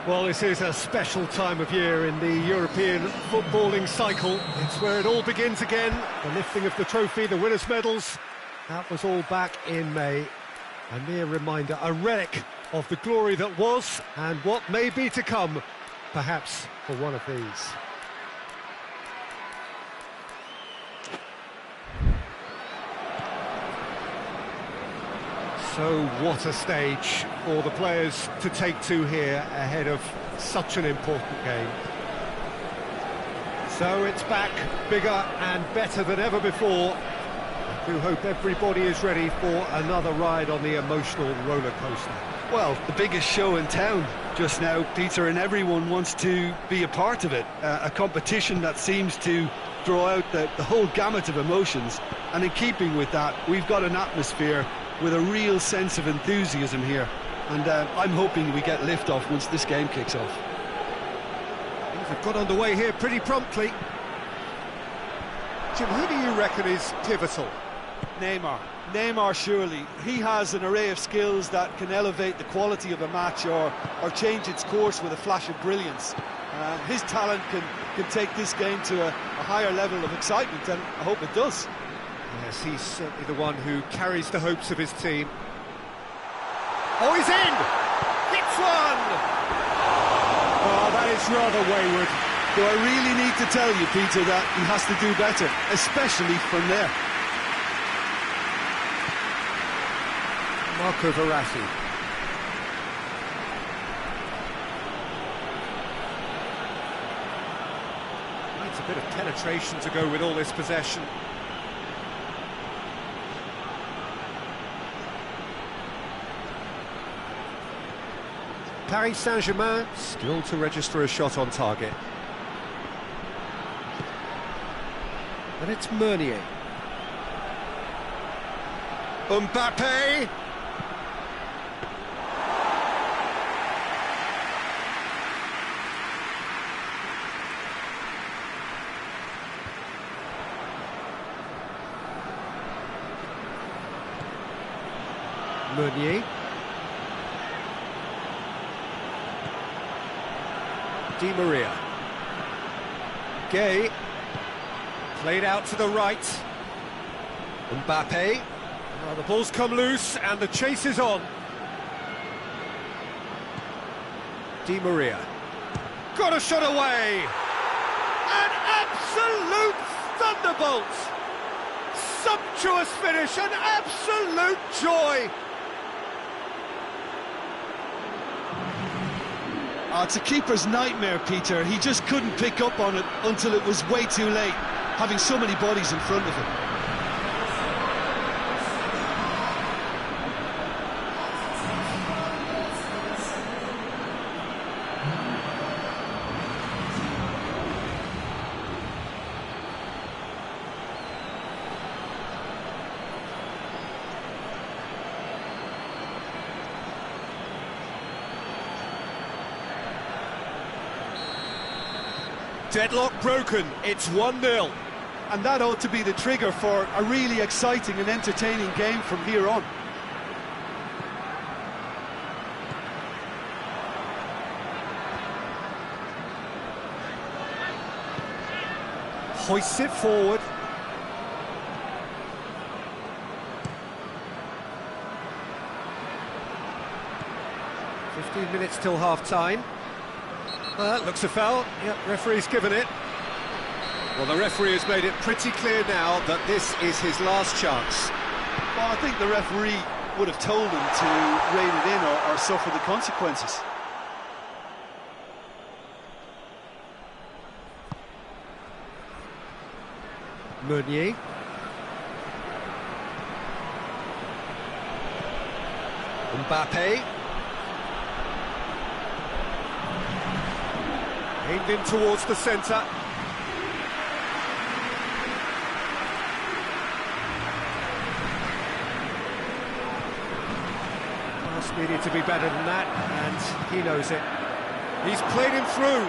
Well, this is a special time of year in the European footballing cycle. It's where it all begins again. The lifting of the trophy, the winners' medals. That was all back in May. A mere reminder, a relic of the glory that was and what may be to come, perhaps for one of these. So what a stage for the players to take to here ahead of such an important game. So it's back, bigger and better than ever before. I do hope everybody is ready for another ride on the emotional roller coaster. Well, the biggest show in town just now, Peter, and everyone wants to be a part of it. A competition that seems to draw out the whole gamut of emotions, and in keeping with that, we've got an atmosphere with a real sense of enthusiasm here, and I'm hoping we get liftoff once this game kicks off. Things have got underway here pretty promptly. Jim, who do you reckon is pivotal? Neymar, surely. He has an array of skills that can elevate the quality of a match or change its course with a flash of brilliance. His talent can take this game to a higher level of excitement, and I hope it does. Yes, he's certainly the one who carries the hopes of his team. Oh, he's in! Hits one! Oh, that is rather wayward. Do I really need to tell you, Peter, that he has to do better, especially from there? Marco Verratti. Needs a bit of penetration to go with all this possession. Paris Saint-Germain still to register a shot on target. And it's Meunier. Mbappe! Meunier. Di Maria. Gay. Played out to the right. Mbappe. Well, the ball's come loose and the chase is on. Di Maria. Got a shot away! An absolute thunderbolt! Sumptuous finish, an absolute joy! Oh, it's a keeper's nightmare, Peter. He just couldn't pick up on it until it was way too late, having so many bodies in front of him. Deadlock broken, it's 1-0. And that ought to be the trigger for a really exciting and entertaining game from here on. Hoists it forward. "15 minutes till half-time. That looks a foul. Yep, referee's given it. Well, the referee has made it pretty clear now that this is his last chance. Well, I think the referee would have told him to rein it in or suffer the consequences. Meunier. Mbappe. Aimed in towards the centre. Pass needed to be better than that, and he knows it. He's played him through.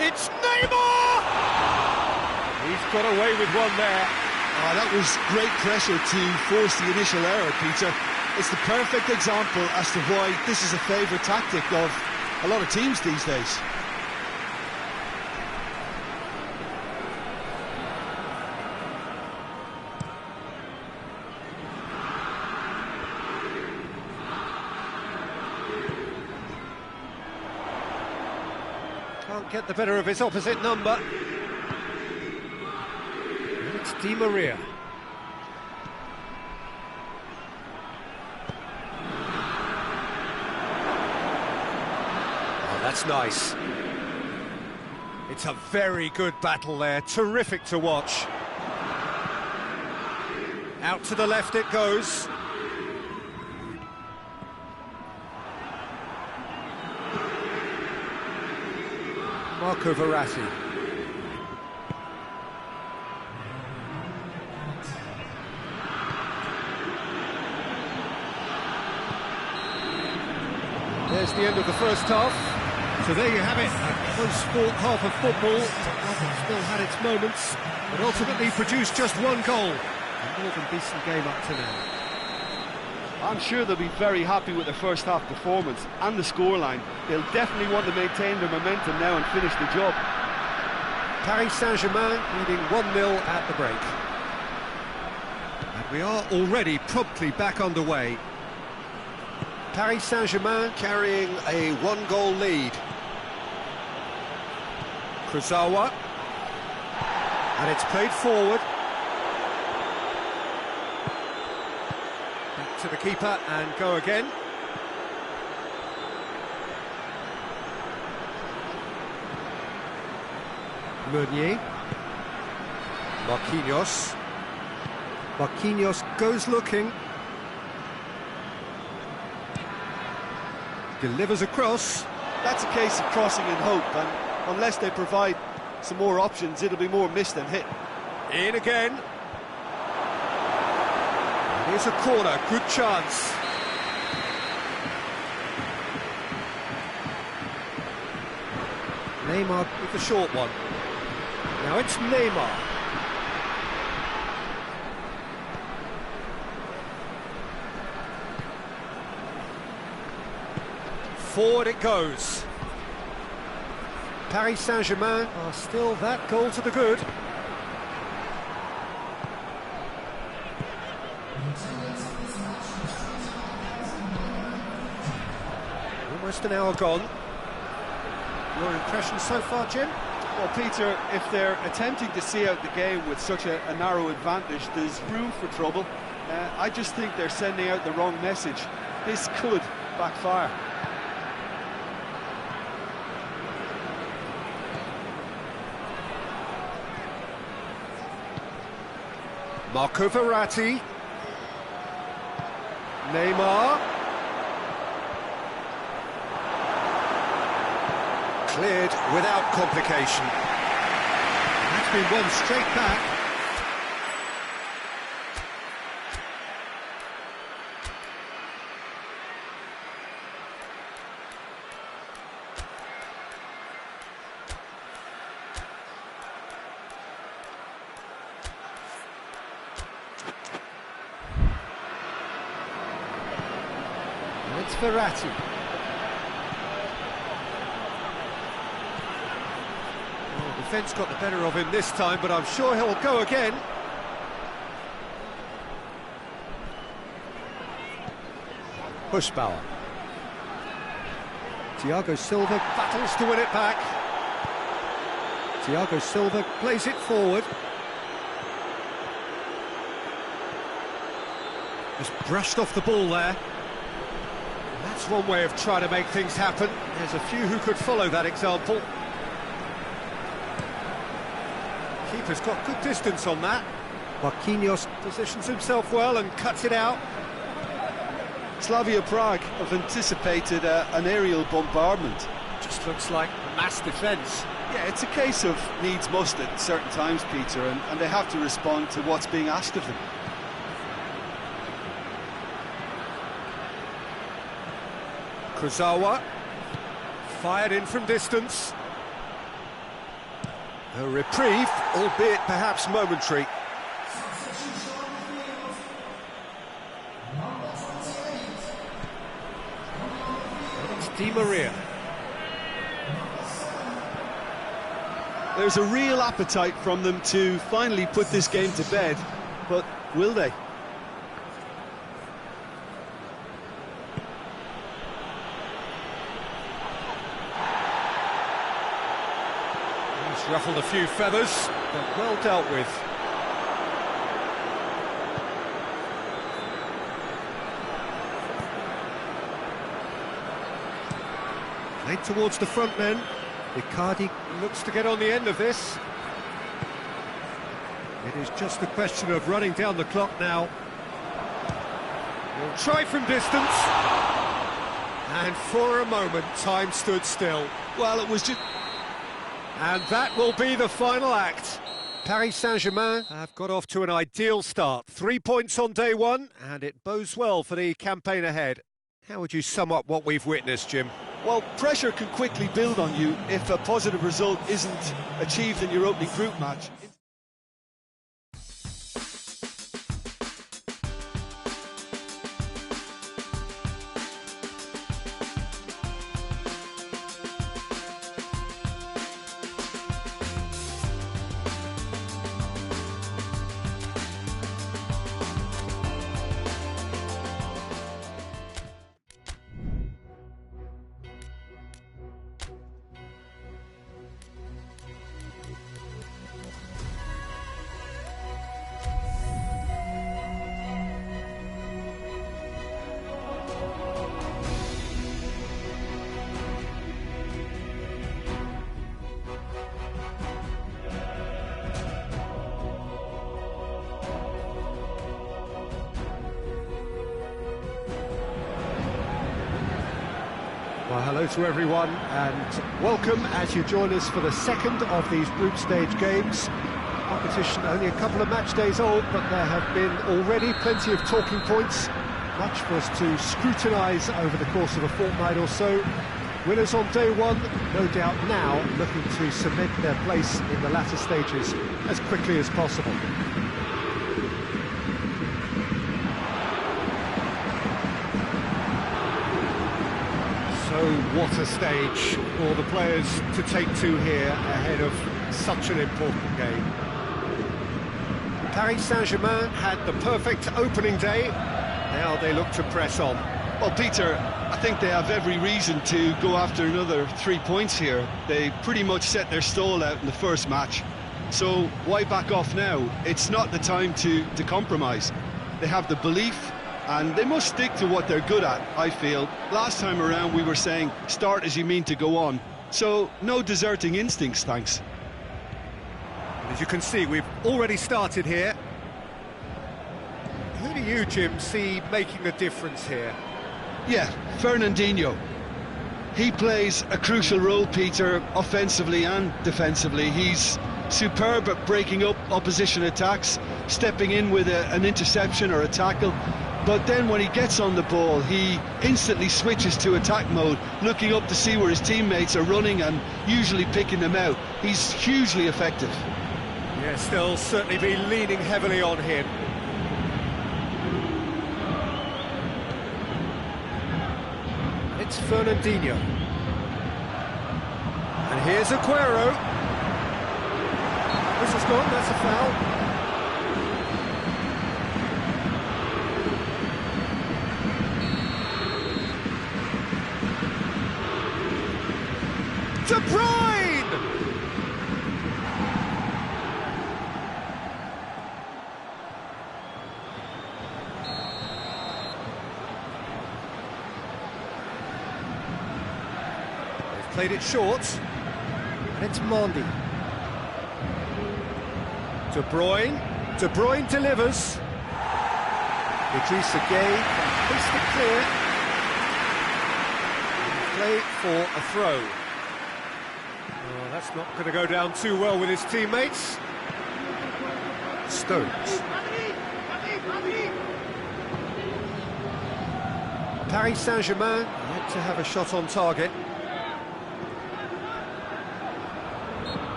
It's Neymar! He's got away with one there. Oh, that was great pressure to force the initial error, Peter. It's the perfect example as to why this is a favourite tactic of a lot of teams these days. Can't get the better of his opposite number. It's Di Maria. Oh, that's nice. It's a very good battle there, terrific to watch. Out to the left it goes. Marco Verratti. There's the end of the first half. So there you have it, a close-fought half of football. Still had its moments, but ultimately produced just one goal. A more than decent game up to now. I'm sure they'll be very happy with their first half performance and the scoreline. They'll definitely want to maintain their momentum now and finish the job. Paris Saint-Germain leading 1-0 at the break. And we are already promptly back underway. Paris Saint-Germain carrying a one-goal lead. Kurzawa. And it's played forward. Back to the keeper and go again. Meunier. Marquinhos. Marquinhos goes looking. Delivers across. That's a case of crossing in hope, and unless they provide some more options, it'll be more missed than hit. In again. Here's a corner, good chance. Neymar with the short one. Now it's Neymar. Forward it goes. Paris Saint-Germain are still that goal to the good. Almost an hour gone. Your impression so far, Jim? Well, Peter, if they're attempting to see out the game with such a narrow advantage, there's room for trouble. I just think they're sending out the wrong message. This could backfire. Marco Verratti. Neymar. Cleared without complication. That's been won straight back. It's Verratti. Well, defence got the better of him this time, but I'm sure he'll go again. Pushbauer. Thiago Silva battles to win it back. Thiago Silva plays it forward. Just brushed off the ball there. That's one way of trying to make things happen. There's a few who could follow that example. Keeper's got good distance on that. Marquinhos positions himself well and cuts it out. Slavia Prague have anticipated an aerial bombardment. Just looks like mass defence. Yeah, it's a case of needs must at certain times, Peter, and they have to respond to what's being asked of them. Kurzawa, fired in from distance. A reprieve, albeit perhaps momentary. It's Di Maria. There's a real appetite from them to finally put this game to bed, but will they? He's ruffled a few feathers, but well dealt with. Played towards the front men. Icardi looks to get on the end of this. It is just a question of running down the clock now. He'll try from distance. And for a moment, time stood still. Well, it was just... And that will be the final act. Paris Saint-Germain have got off to an ideal start. 3 points on day one, and it bodes well for the campaign ahead. How would you sum up what we've witnessed, Jim? Well, pressure can quickly build on you if a positive result isn't achieved in your opening group match. Well, hello to everyone and welcome as you join us for the second of these group stage games. Competition only a couple of match days old, but there have been already plenty of talking points, much for us to scrutinise over the course of a fortnight or so. Winners on day one, no doubt now looking to cement their place in the latter stages as quickly as possible. So what a stage for the players to take to here ahead of such an important game. Paris Saint-Germain had the perfect opening day. Now they look to press on. Well, Peter, I think they have every reason to go after another 3 points here. They pretty much set their stall out in the first match. So why back off now? It's not the time to compromise. They have the belief, and they must stick to what they're good at, I feel. Last time around we were saying, start as you mean to go on. So, no deserting instincts, thanks. As you can see, we've already started here. Who do you, Jim, see making the difference here? Yeah, Fernandinho. He plays a crucial role, Peter, offensively and defensively. He's superb at breaking up opposition attacks, stepping in with an interception or a tackle. But then when he gets on the ball, he instantly switches to attack mode, looking up to see where his teammates are running and usually picking them out. He's hugely effective. Yes, they'll certainly be leaning heavily on him. It's Fernandinho. And here's Aguero. This is gone, that's a foul. De Bruyne! They've played it short, and it's Mendy. De Bruyne delivers. Idrissa Gueye can hoist it clear. Play for a throw. Oh, that's not going to go down too well with his teammates. Stones. Paris Saint-Germain yet to have a shot on target.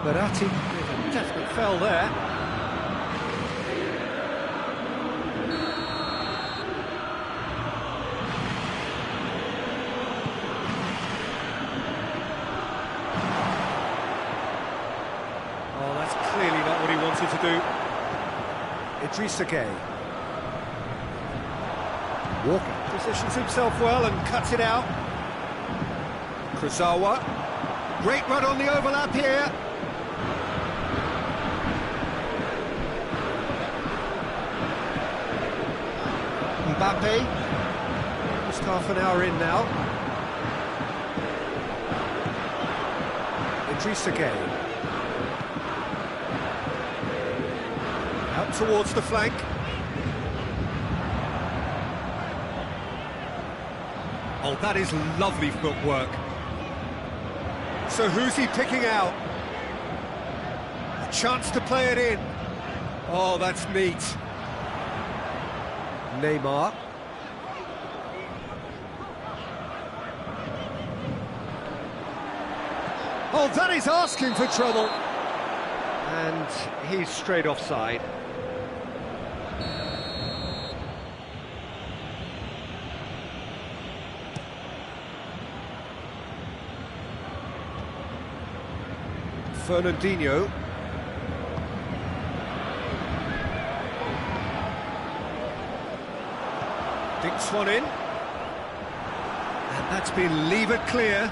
Verratti with a definite foul there. do. Idrissa Gueye. Walker positions himself well and cuts it out. Kurzawa. Great run on the overlap here. Mbappe. Just half an hour in now. Idrissa Gueye. Out towards the flank. Oh, that is lovely footwork. So who's he picking out? A chance to play it in. Oh, that's neat. Neymar. Oh, that is asking for trouble. And he's straight offside. Fernandinho. Dinks one in. And that's been levered clear.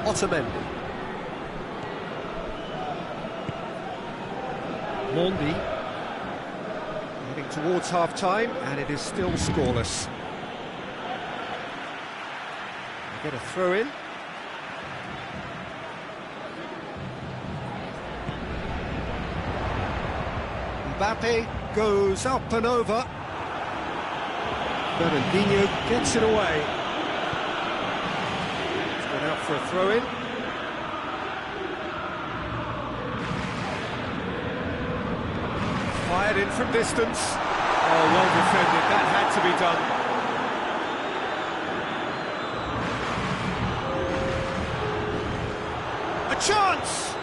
Otamendi. Mondi. Heading towards half-time, and it is still scoreless. They get a throw-in. Mbappe goes up and over. Fernandinho gets it away. It's gone out for a throw-in. Fired in from distance. Oh, well defended. That had to be done. A chance!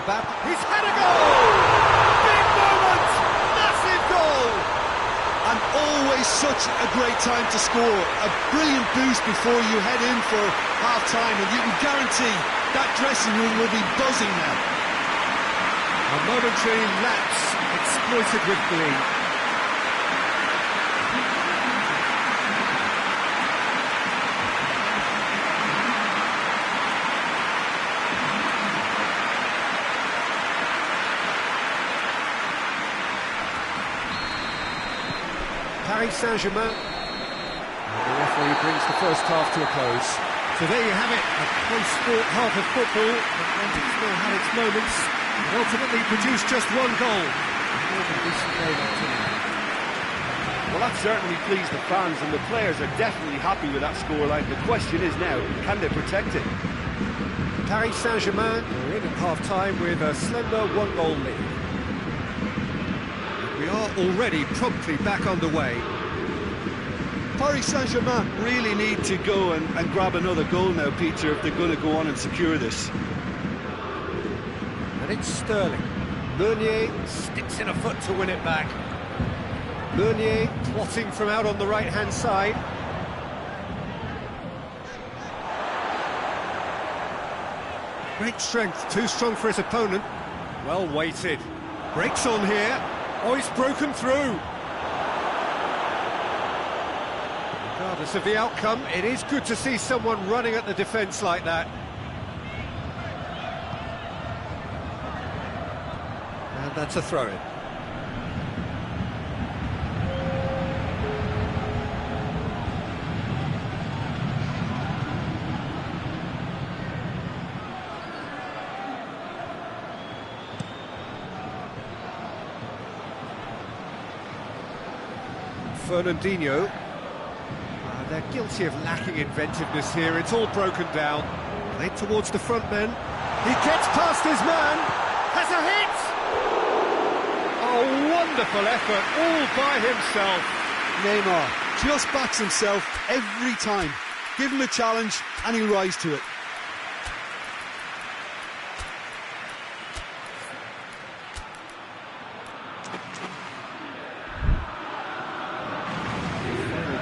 Mbappe, he's had a goal! Big moment! Massive goal! And always such a great time to score. A brilliant boost before you head in for half-time, and you can guarantee that dressing room will be buzzing now. A momentary lapse exploited with glee. Paris Saint-Germain. And the referee brings the first half to a close. So there you have it, a close-fought half of football, but one that still had its moments, and ultimately produced just one goal. Well, that certainly pleased the fans, and the players are definitely happy with that scoreline. The question is now, can they protect it? Paris Saint-Germain are in at half-time with a slender one-goal lead. We are already promptly back underway. Paris Saint-Germain really need to go and grab another goal now, Peter, if they're going to go on and secure this. And it's Sterling. Meunier sticks in a foot to win it back. Meunier plotting from out on the right-hand side. Great strength, too strong for his opponent. Well weighted. Breaks on here. Oh, he's broken through. Regardless of the outcome, it is good to see someone running at the defence like that. And that's a throw-in. Fernandinho. They're guilty of lacking inventiveness here. It's all broken down. Played towards the front men. He gets past his man. Has a hit! Oh, wonderful effort, all by himself. Neymar just backs himself every time. Give him a challenge and he'll rise to it.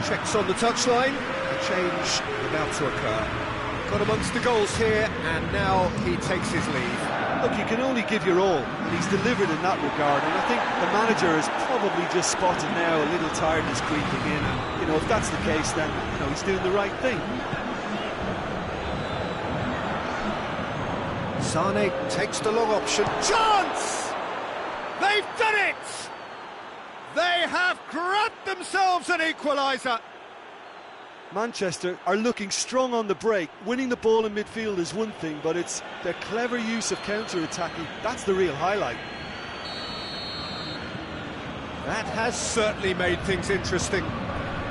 Checks on the touchline. A change about to occur. Got amongst the goals here, and now he takes his leave. Look, you can only give your all, and he's delivered in that regard, and I think the manager has probably just spotted now a little tiredness creeping in, and, you know, if that's the case, then, you know, he's doing the right thing. Sane takes the long option. Chance! They've done it! They have grabbed themselves an equaliser. Manchester are looking strong on the break. Winning the ball in midfield is one thing, but it's their clever use of counter-attacking. That's the real highlight. That has certainly made things interesting.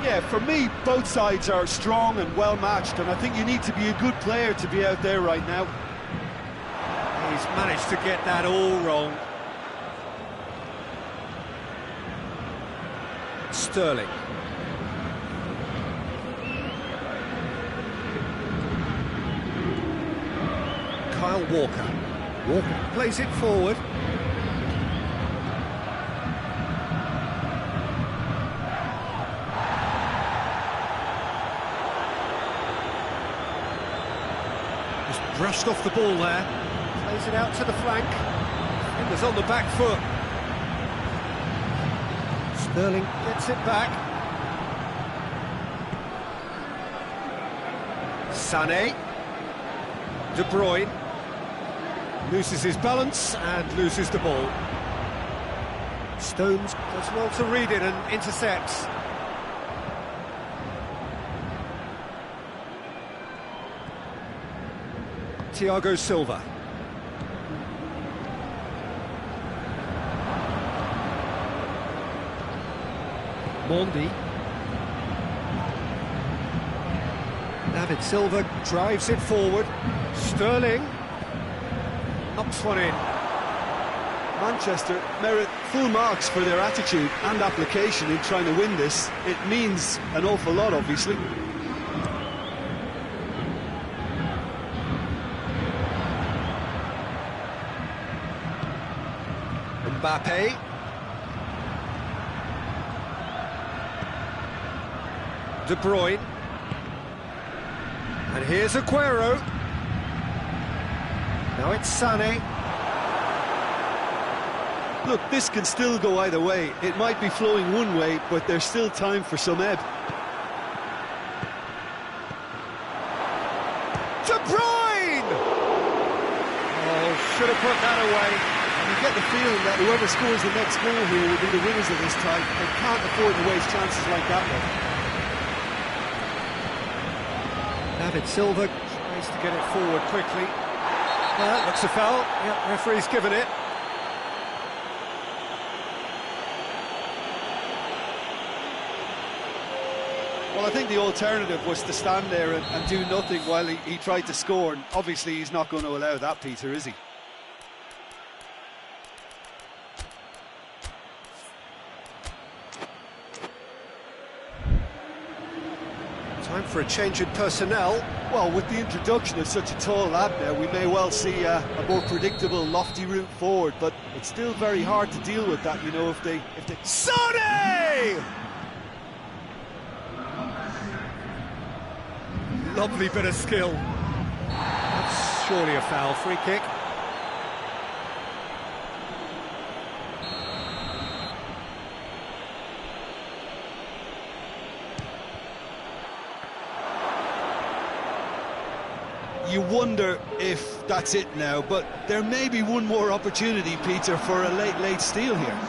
Yeah, for me, both sides are strong and well-matched, and I think you need to be a good player to be out there right now. He's managed to get that all wrong. Sterling. Kyle Walker. Walker plays it forward. Just brushed off the ball there. Plays it out to the flank. Fingers on the back foot. Sterling gets it back. Sané. De Bruyne loses his balance and loses the ball. Stones does well to read it and intercepts. Thiago Silva. Mondi. David Silva drives it forward. Sterling knocks one in. Manchester merit full marks for their attitude and application in trying to win this. It means an awful lot, obviously. Mbappe. De Bruyne. And here's Aguero. Now it's Sané. Look, this can still go either way. It might be flowing one way, but there's still time for some ebb. De Bruyne! Oh, should have put that away. You get the feeling that whoever scores the next goal here will be the winners of this tie. They can't afford to waste chances like that one. David Silva tries to get it forward quickly. Looks a foul. Yep, referee's given it. Well, I think the alternative was to stand there and do nothing while he tried to score, and obviously he's not going to allow that, Peter, is he? Time for a change in personnel. Well, with the introduction of such a tall lad now, we may well see a more predictable, lofty route forward, but it's still very hard to deal with that, you know, if they... Sané! Lovely bit of skill. That's surely a foul. Free kick. You wonder if that's it now, but there may be one more opportunity, Peter, for a late steal here.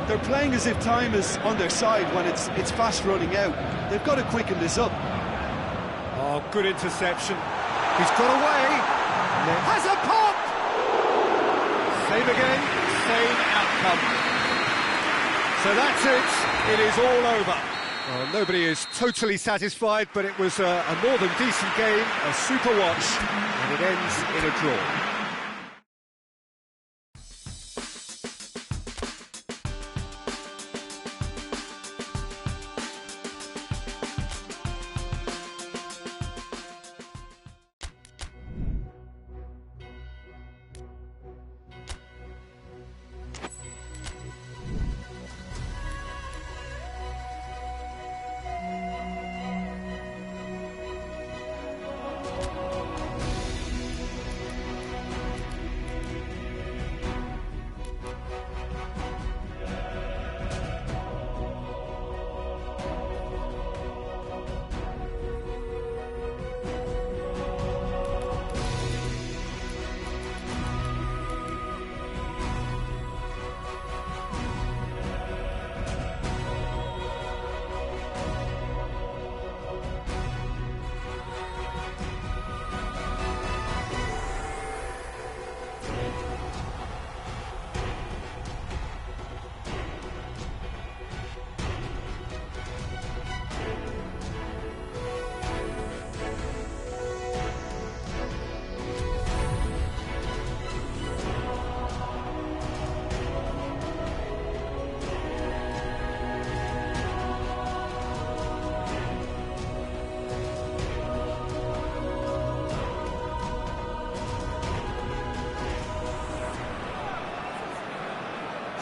They're playing as if time is on their side when it's fast running out. They've got to quicken this up. Oh, good interception. He's got away. Has a pop! Same again, same outcome. So that's it. It is all over. Well, nobody is totally satisfied, but it was a more than decent game, a super watch, and it ends in a draw.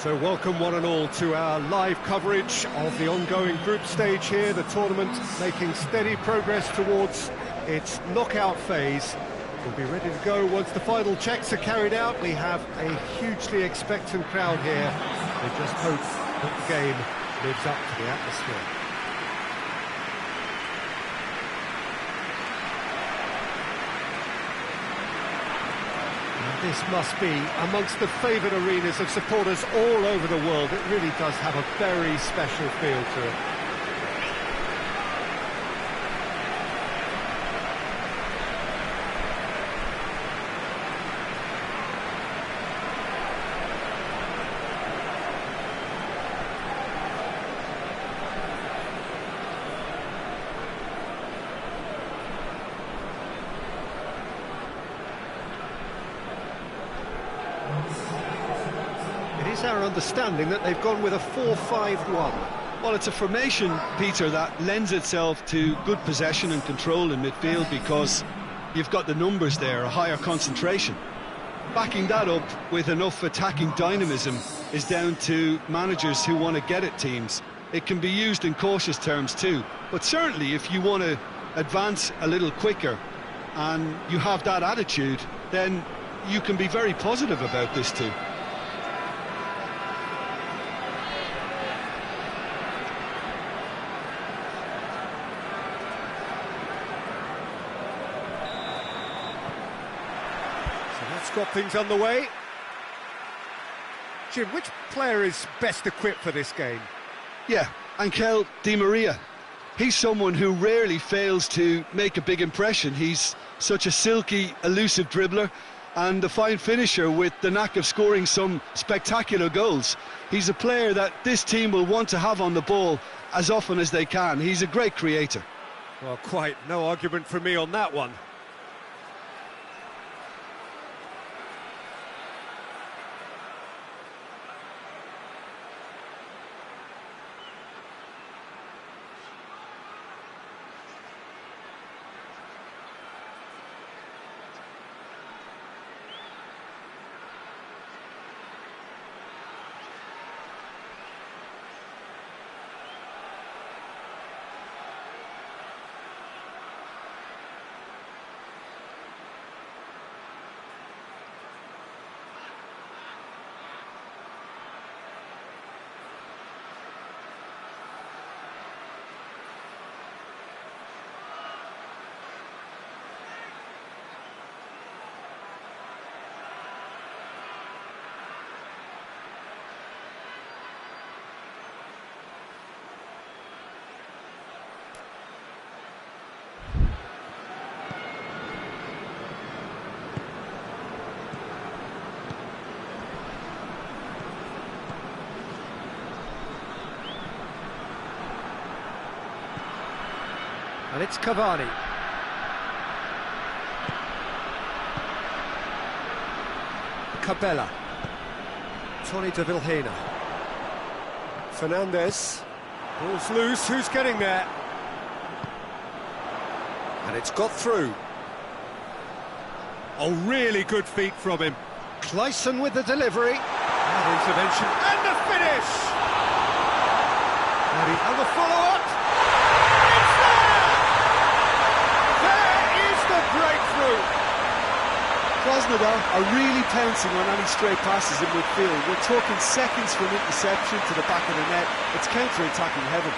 So welcome one and all to our live coverage of the ongoing group stage here, the tournament making steady progress towards its knockout phase. We'll be ready to go once the final checks are carried out. We have a hugely expectant crowd here. They just hope that the game lives up to the atmosphere. This must be amongst the favoured arenas of supporters all over the world. It really does have a very special feel to it. It is our understanding that they've gone with a 4-5-1. Well, it's a formation, Peter, that lends itself to good possession and control in midfield because you've got the numbers there, a higher concentration. Backing that up with enough attacking dynamism is down to managers who want to get at teams. It can be used in cautious terms too, but certainly if you want to advance a little quicker and you have that attitude, then you can be very positive about this too. Got things underway. Jim, which player is best equipped for this game? Yeah, Angel Di Maria. He's someone who rarely fails to make a big impression. He's such a silky, elusive dribbler and a fine finisher with the knack of scoring some spectacular goals. He's a player that this team will want to have on the ball as often as they can. He's a great creator. Well, quite no argument from me on that one. And it's Cavani. Cabella. Tony de Vilhena. Fernandez. Ball's loose, who's getting there? And it's got through. Oh, really good feet from him. Clayson with the delivery. And intervention, and the finish! And the follow-up. It's there! There is the breakthrough! Krasnodar are really pouncing on any stray passes in midfield. We're talking seconds from interception to the back of the net. It's counter-attacking heaven.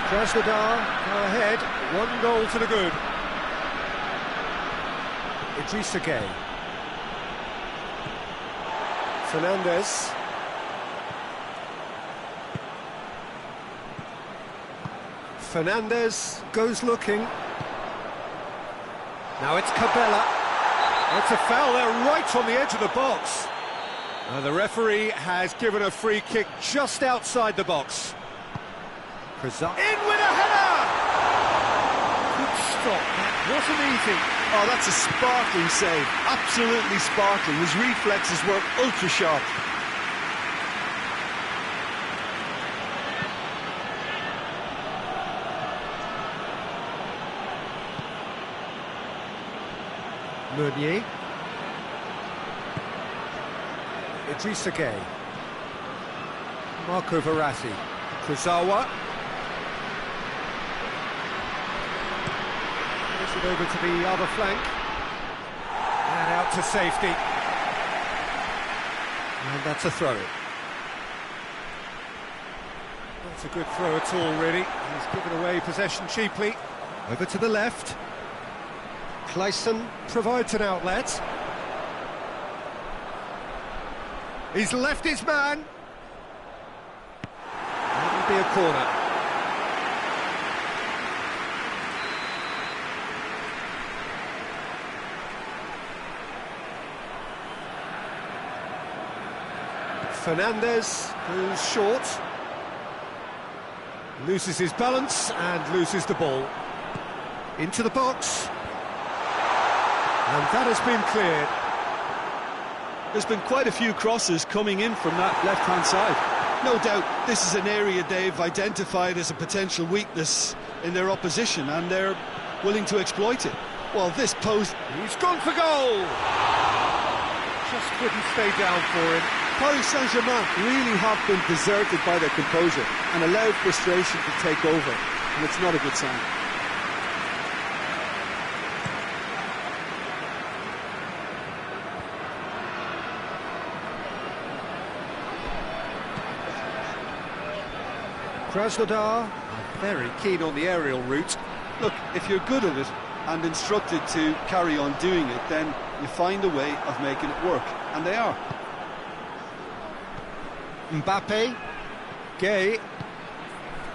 Krasnodar go ahead, 1 goal to the good. Idrissa Gueye. Fernandez. Fernandez goes looking. Now it's Cabella. It's a foul there right on the edge of the box. The referee has given a free kick just outside the box. In with a header! Good stop, that wasn't easy. Oh, that's a sparkling save, absolutely sparkling. His reflexes were ultra sharp. Meunier. Idrissa Gueye. Marco Verratti. Kurzawa. Push it over to the other flank. And out to safety. And that's a throw-in. Not a good throw at all, really. He's given away possession cheaply. Over to the left. Clayson provides an outlet. He's left his man. That'll be a corner. Fernandez goes short. Loses his balance and loses the ball. Into the box. And that has been cleared. There's been quite a few crosses coming in from that left-hand side. No doubt this is an area they've identified as a potential weakness in their opposition, and they're willing to exploit it. Well, this post... He's gone for goal! Just couldn't stay down for him. Paris Saint-Germain really have been deserted by their composure and allowed frustration to take over, and it's not a good sign. Krasnodar are very keen on the aerial route. Look, if you're good at it and instructed to carry on doing it, then you find a way of making it work, and they are. Mbappe, Gueye,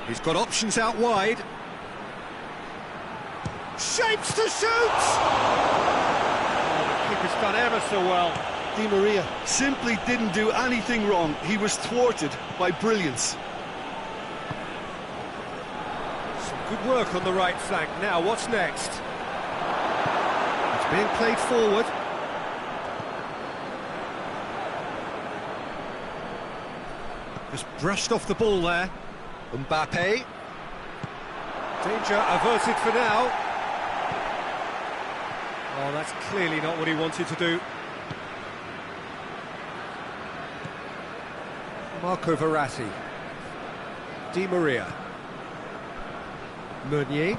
he's got options out wide. Shapes to shoot! Oh, the keeper's done ever so well. Di Maria simply didn't do anything wrong. He was thwarted by brilliance. Some good work on the right flank. Now, what's next? It's being played forward. Just brushed off the ball there. Mbappe. Danger averted for now. Oh, that's clearly not what he wanted to do. Marco Verratti. Di Maria. Meunier.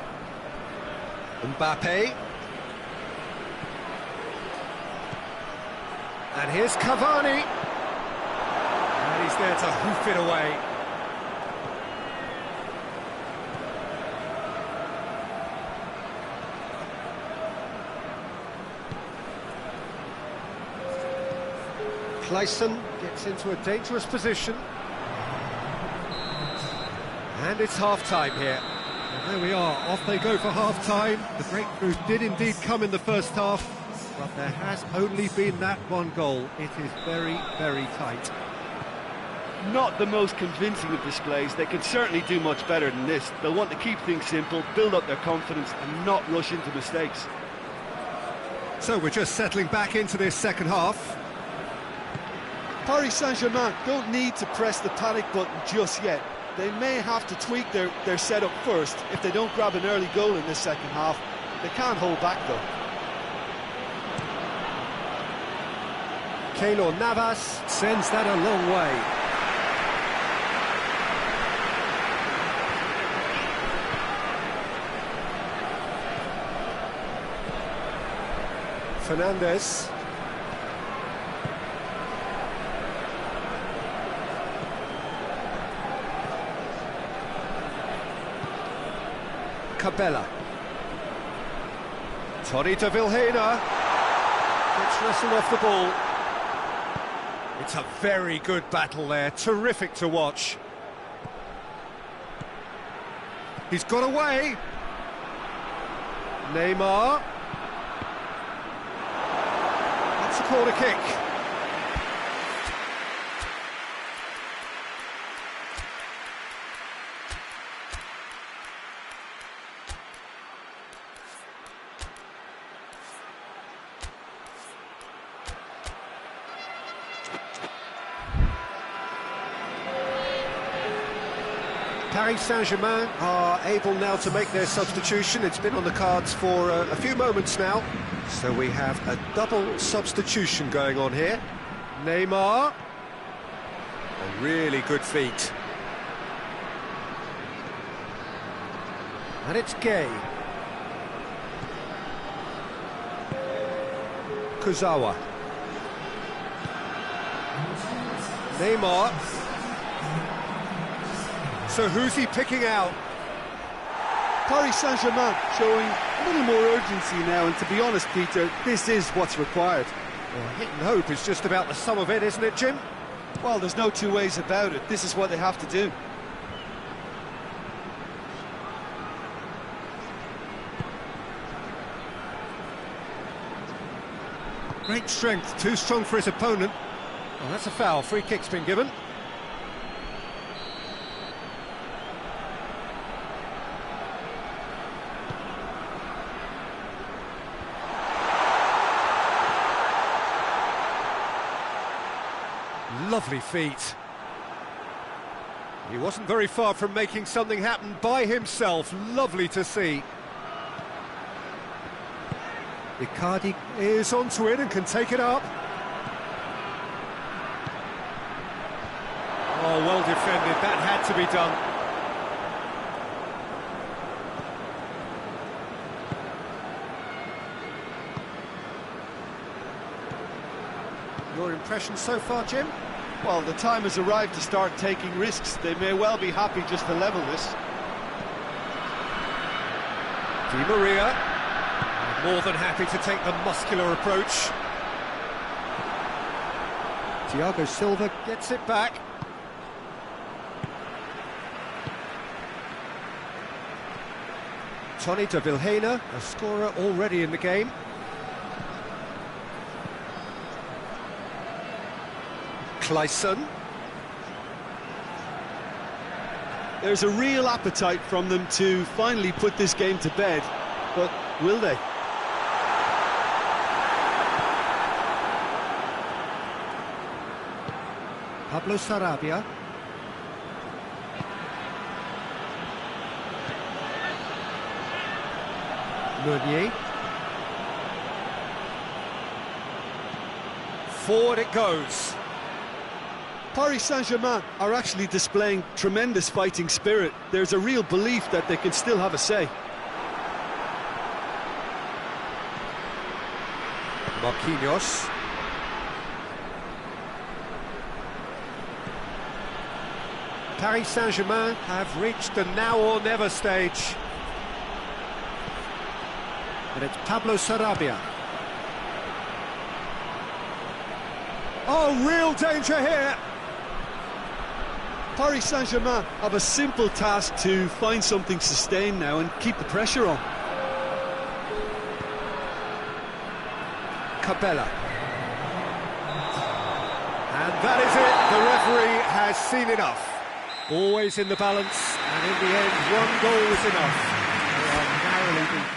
Mbappe. And here's Cavani. And he's there to hoof it away. Clayson gets into a dangerous position. And it's half-time here. And there we are, off they go for half-time. The breakthrough did indeed come in the first half, but there has only been that one goal. It is very, very tight. Not the most convincing of displays. They can certainly do much better than this. They'll want to keep things simple, build up their confidence and not rush into mistakes. So we're just settling back into this second half. Paris Saint-Germain don't need to press the panic button just yet. They may have to tweak their setup first if they don't grab an early goal in this second half. They can't hold back though. Keylor Navas sends that a long way. Fernandez. Cabella. Tony de Vilhena gets wrestled off the ball. It's a very good battle there, terrific to watch. He's got away. Neymar. That's a corner kick. Paris Saint-Germain are able now to make their substitution. It's been on the cards for a few moments now. So we have a double substitution going on here. Neymar. A really good feat. And it's Gay. Kuzawa. Neymar. So who's he picking out? Paris Saint-Germain showing a little more urgency now, and to be honest, Peter, this is what's required. Well, hit and hope is just about the sum of it, isn't it, Jim? Well, there's no two ways about it. This is what they have to do. Great strength, too strong for his opponent. Well, that's a foul. Free kick's been given. Lovely feet. He wasn't very far from making something happen by himself. Lovely to see. Icardi is onto it and can take it up. Oh, well defended. That had to be done. Your impression so far, Jim? Well, the time has arrived to start taking risks. They may well be happy just to level this. Di Maria, more than happy to take the muscular approach. Thiago Silva gets it back. Tony de Vilhena, a scorer already in the game. Clayson. There's a real appetite from them to finally put this game to bed, but will they? Pablo Sarabia. Meunier. Forward it goes. Paris Saint-Germain are actually displaying tremendous fighting spirit. There's a real belief that they can still have a say. Marquinhos. Paris Saint-Germain have reached the now or never stage. And it's Pablo Sarabia. Oh, real danger here! Paris Saint-Germain have a simple task to find something sustained now and keep the pressure on. Cabella. And that is it. The referee has seen enough. Always in the balance, and in the end, one goal is enough. They are narrowly beaten.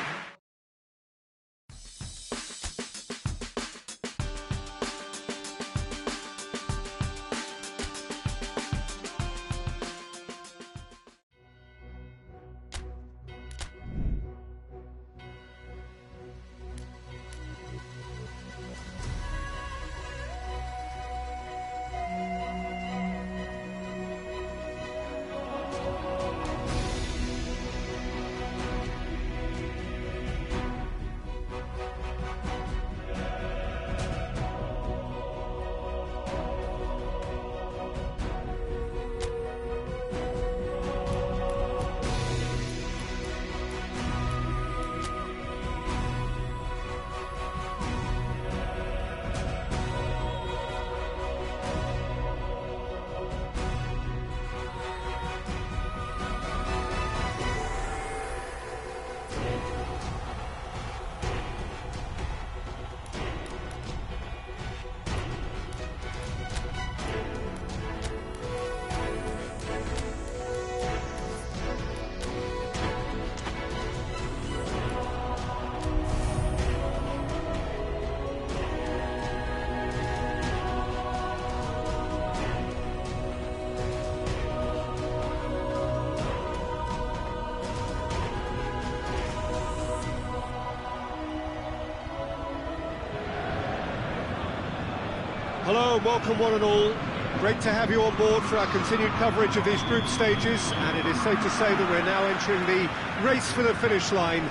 Hello and welcome one and all. Great to have you on board for our continued coverage of these group stages, and it is safe to say that we're now entering the race for the finish line.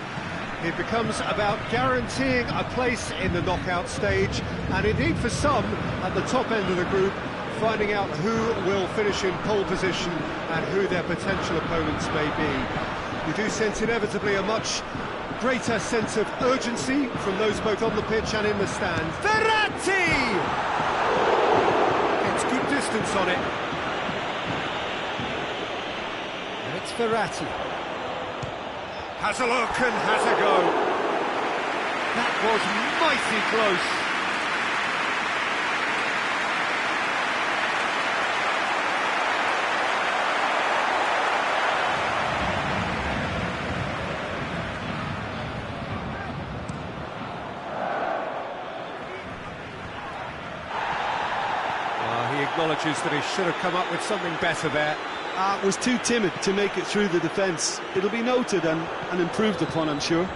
It becomes about guaranteeing a place in the knockout stage, and indeed for some, at the top end of the group, finding out who will finish in pole position and who their potential opponents may be. You do sense inevitably a much greater sense of urgency from those both on the pitch and in the stand. Verratti! Gets good distance on it. And it's Verratti. Has a look and has a go. That was mighty close. He acknowledges that he should have come up with something better there. Was too timid to make it through the defence. It'll be noted and improved upon, I'm sure.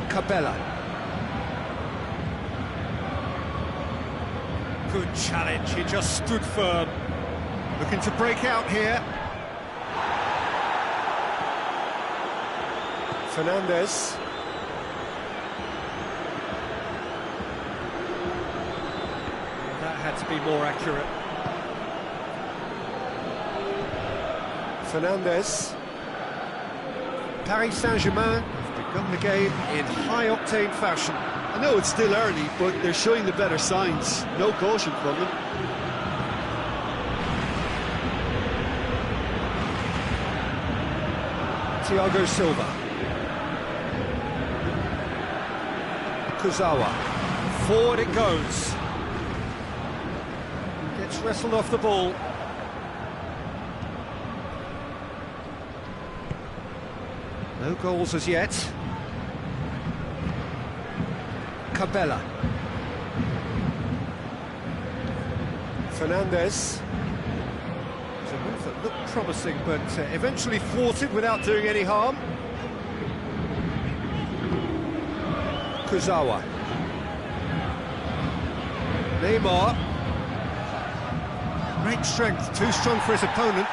Cabella. Good challenge, he just stood firm. Looking to break out here. Fernandez. That had to be more accurate. Fernandez. Paris Saint-Germain have begun the game in high-octane fashion. I know it's still early, but they're showing the better signs. No caution from them. Thiago Silva. Kurzawa. Forward it goes. Gets wrestled off the ball. No goals as yet. Cabella. Fernandez. It's a move that looked promising, but eventually thwarted without doing any harm. Kurzawa. Neymar. Great strength, too strong for his opponent.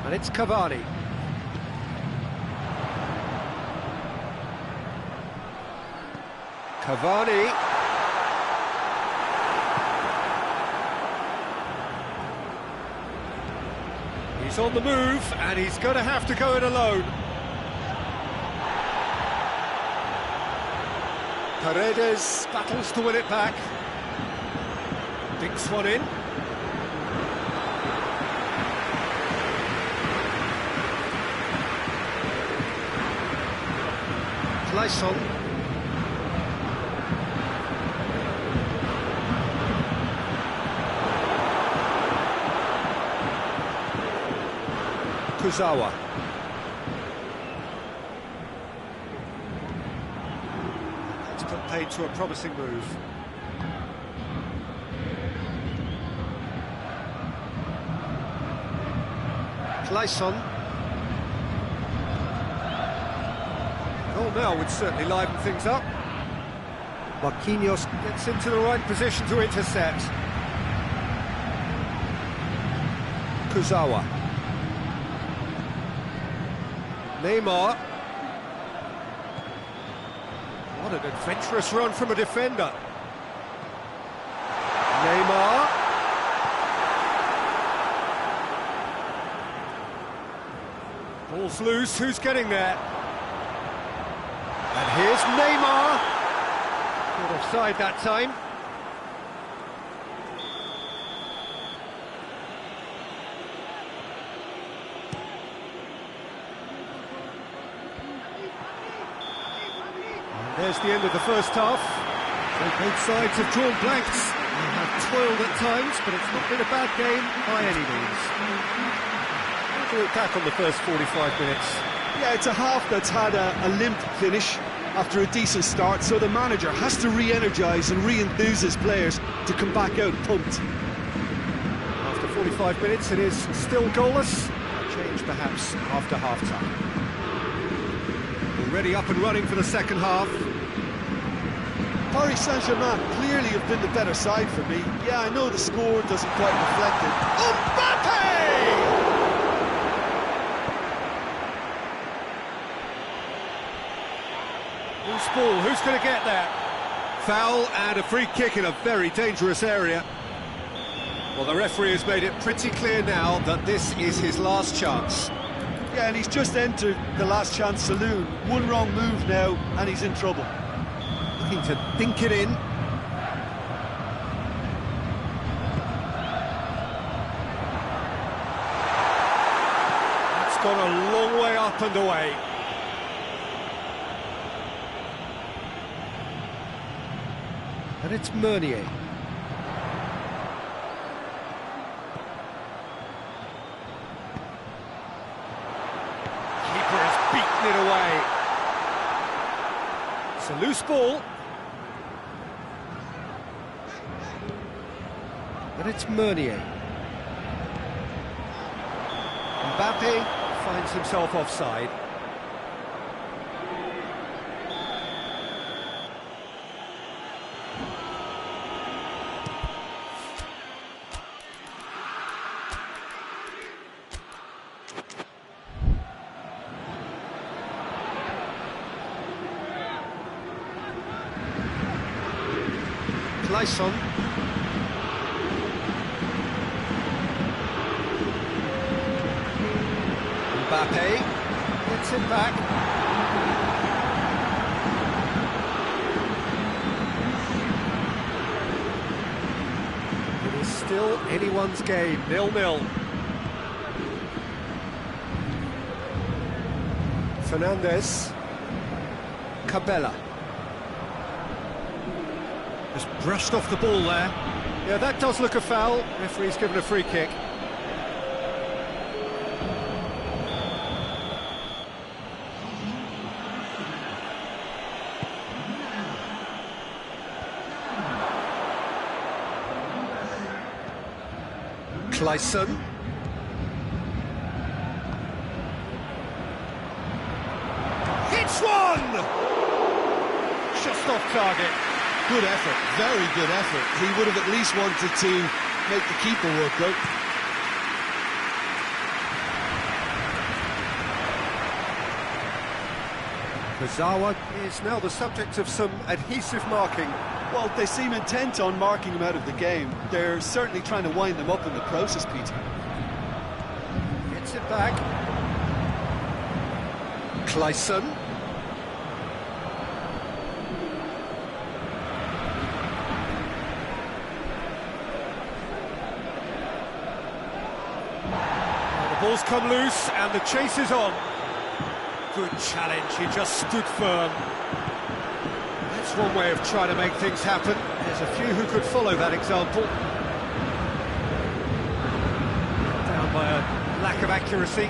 And it's Cavani. Cavani. He's on the move, and he's going to have to go it alone. Paredes battles to win it back. Dinks one in. Clayson. Kurzawa. That's put paid to a promising move. Clayson. Goal now would certainly liven things up. Marquinhos gets into the right position to intercept. Kurzawa. Neymar. What an adventurous run from a defender. Neymar. Ball's loose, who's getting there? And here's Neymar. Good offside that time. There's the end of the first half. So both sides have drawn blanks. They have toiled at times, but it's not been a bad game by any means. We'll look back on the first 45 minutes. Yeah, it's a half that's had a limp finish after a decent start, so the manager has to re-energise and re-enthuse his players to come back out pumped. After 45 minutes, it is still goalless. Change perhaps after half-time. Already up and running for the second half. Paris Saint-Germain clearly have been the better side for me. Yeah, I know the score doesn't quite reflect it. Mbappe! Loose ball, who's going to get there? Foul and a free kick in a very dangerous area. Well, the referee has made it pretty clear now that this is his last chance. Yeah, and he's just entered the last chance saloon. One wrong move now, and he's in trouble. Looking to dink it in. That's gone a long way up and away. And it's Meunier. Keeper has beaten it away. It's a loose ball. And it's Meunier. Mbappe finds himself offside. Clayson. Mbappe gets it back. It is still anyone's game, 0-0. Fernandes. Cabella. Just brushed off the ball there. Yeah, that does look a foul. Referee's given a free kick. Clayson. Hits one! Just off target. Good effort, very good effort. He would have at least wanted to make the keeper work, though. Kurzawa is now the subject of some adhesive marking. Well, they seem intent on marking him out of the game. They're certainly trying to wind him up in the process, Peter. Gets it back. Clayson. Ball's come loose and the chase is on. Good challenge, he just stood firm. That's one way of trying to make things happen. There's a few who could follow that example. Down by a lack of accuracy.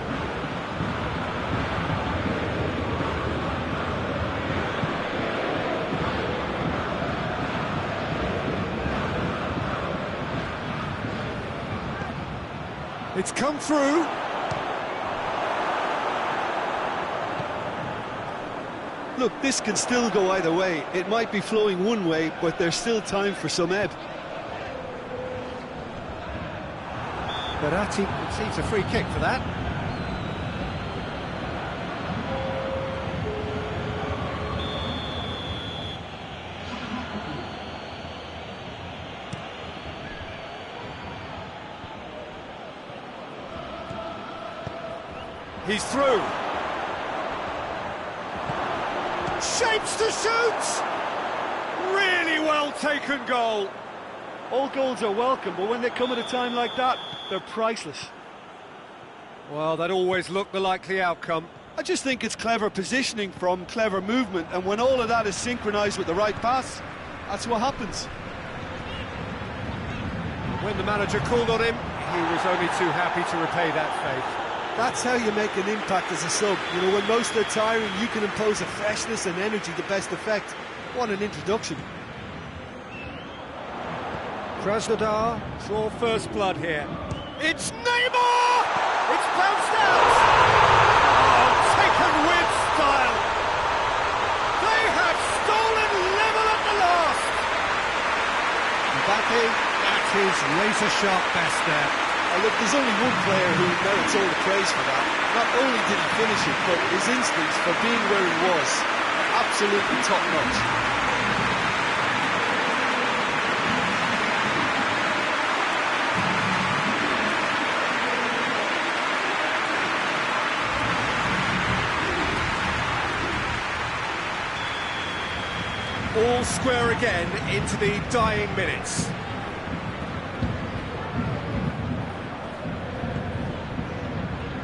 It's come through. Look, this can still go either way. It might be flowing one way, but there's still time for some ebb. Verratti receives a free kick for that. He's through. Shapes to shoot! Really well taken goal. All goals are welcome, but when they come at a time like that, they're priceless. Well, that always looked the likely outcome. I just think it's clever positioning from clever movement, and when all of that is synchronised with the right pass, that's what happens. When the manager called on him, he was only too happy to repay that faith. That's how you make an impact as a sub. You know, when most are tiring, you can impose a freshness and energy to best effect. What an introduction. Krasnodar draw first blood here. It's Neymar! It's bounced out! Oh, taken with style! They have stolen level at the last! Mbappe at his razor-sharp best there. Look, there's only one player who merits all the praise for that. Not only did he finish it, but his instincts for being where he was, absolutely top-notch. All square again into the dying minutes.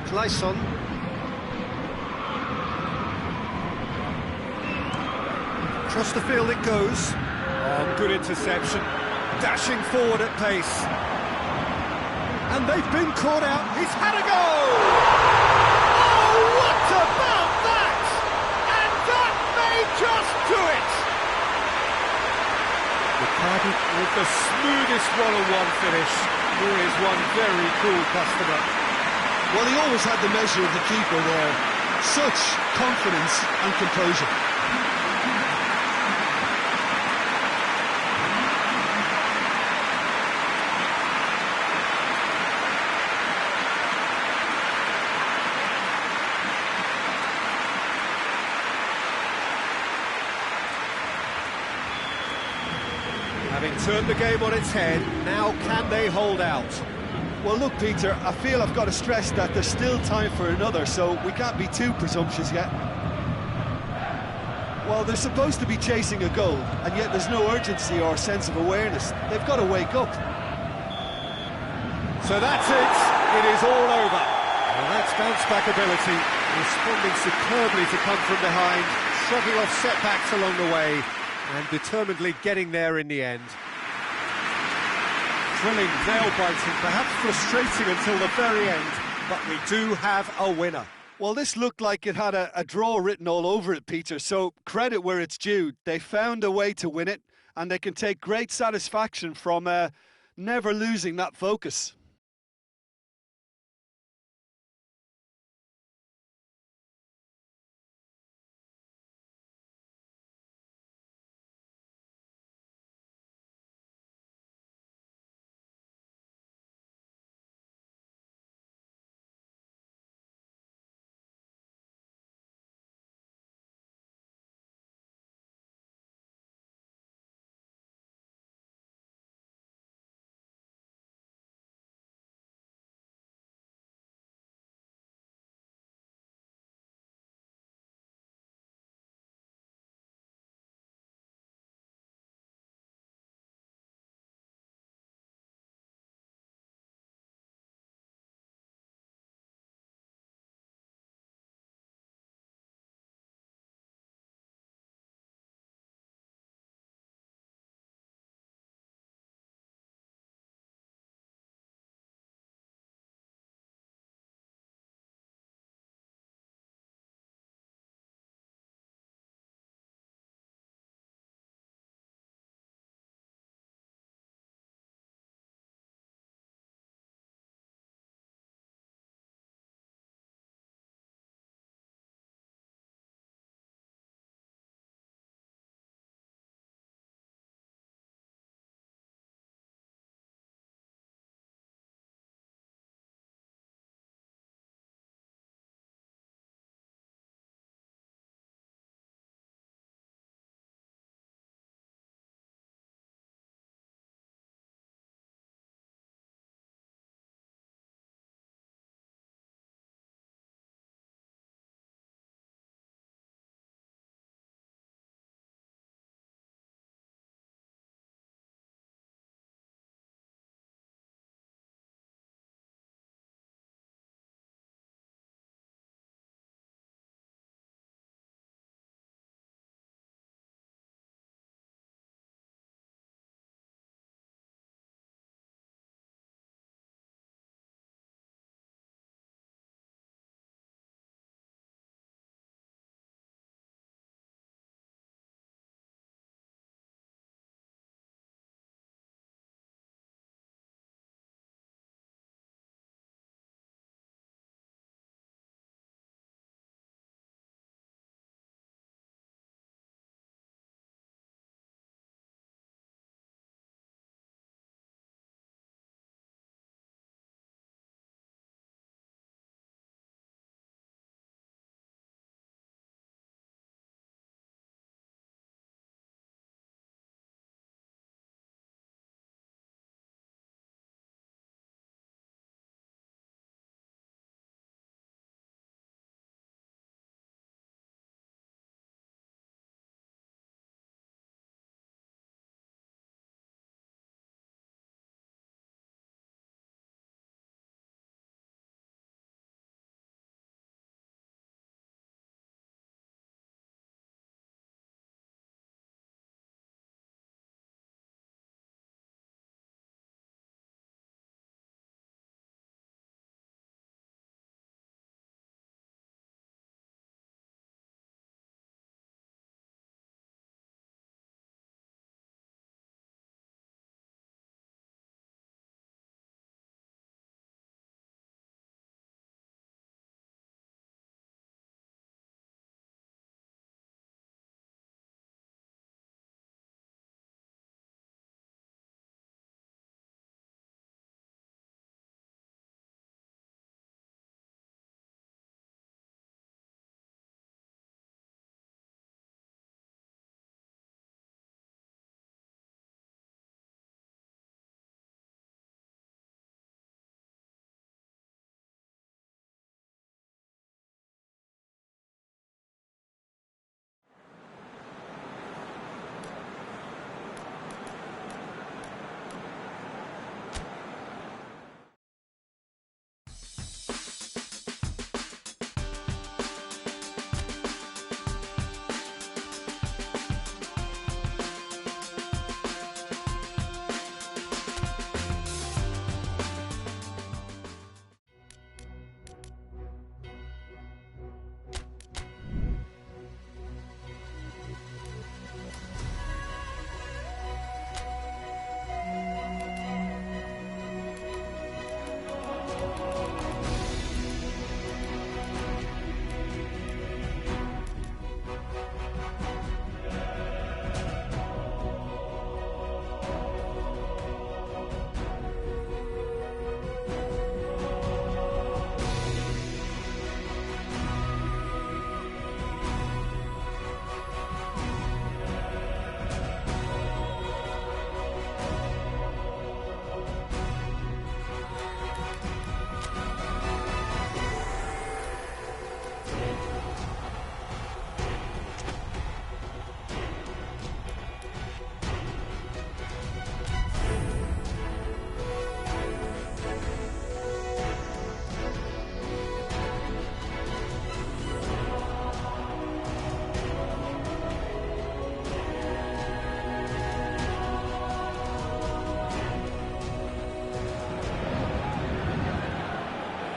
Clayson. Across the field it goes. Oh, good interception. Dashing forward at pace. And they've been caught out. He's had a go! Oh, what about that? And that may just do it! Ricardo with the smoothest one-on-one finish. Here is one very cool customer. Well, he always had the measure of the keeper there. Such confidence and composure. Having turned the game on its head, now can they hold out? Well, look, Peter, I feel I've got to stress that there's still time for another, so we can't be too presumptuous yet. Well, they're supposed to be chasing a goal, and yet there's no urgency or sense of awareness. They've got to wake up. So that's it. It is all over. Well, that's bounce-back ability, responding superbly to come from behind, shrugging off setbacks along the way, and determinedly getting there in the end. Thrilling, nail-biting, perhaps frustrating until the very end, but we do have a winner. Well, this looked like it had a draw written all over it, Peter, so credit where it's due. They found a way to win it, and they can take great satisfaction from never losing that focus.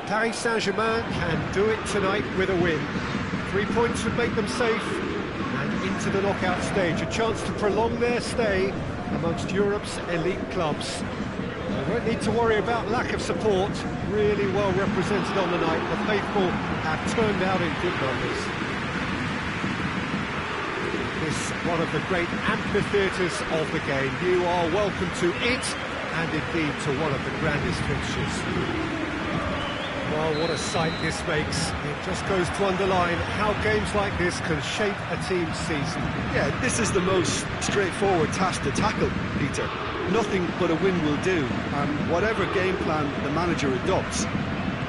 Paris Saint-Germain can do it tonight with a win. 3 points would make them safe and into the knockout stage. A chance to prolong their stay amongst Europe's elite clubs. They won't need to worry about lack of support. Really well represented on the night. The faithful have turned out in good numbers. This one of the great amphitheatres of the game. You are welcome to it, and indeed to one of the grandest fixtures. Well, what a sight this makes. It just goes to underline how games like this can shape a team's season. Yeah, this is the most straightforward task to tackle, Peter. Nothing but a win will do, and whatever game plan the manager adopts,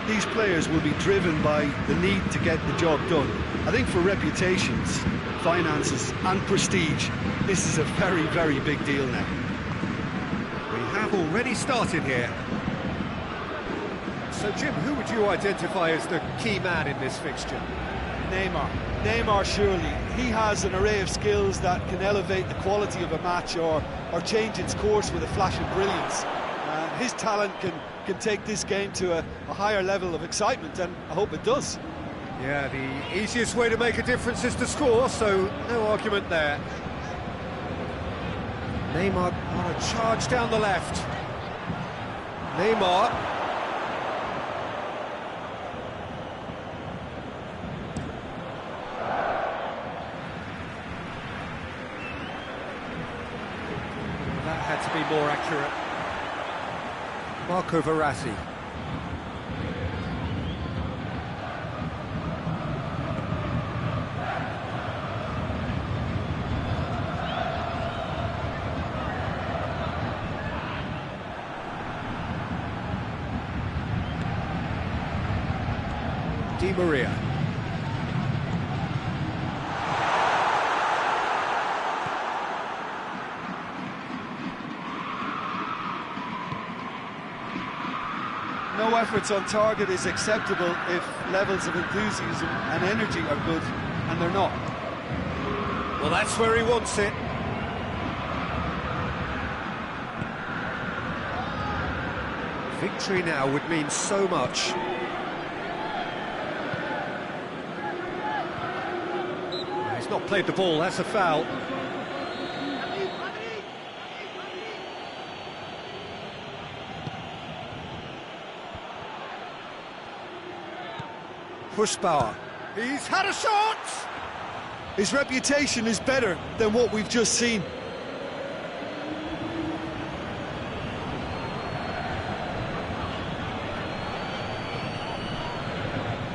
these players will be driven by the need to get the job done. I think for reputations, finances and prestige, this is a very, very big deal now. We have already started here. So, Jim, who would you identify as the key man in this fixture? Neymar, surely. He has an array of skills that can elevate the quality of a match or change its course with a flash of brilliance. His talent can take this game to a higher level of excitement, and I hope it does. Yeah, the easiest way to make a difference is to score, so no argument there. Neymar on a charge down the left. Neymar. That had to be more accurate. Marco Verratti. Di Maria. No efforts on target is acceptable if levels of enthusiasm and energy are good, and they're not. Well, that's where he wants it. Victory now would mean so much. He's not played the ball, that's a foul. Pushbauer. He's had a shot! His reputation is better than what we've just seen.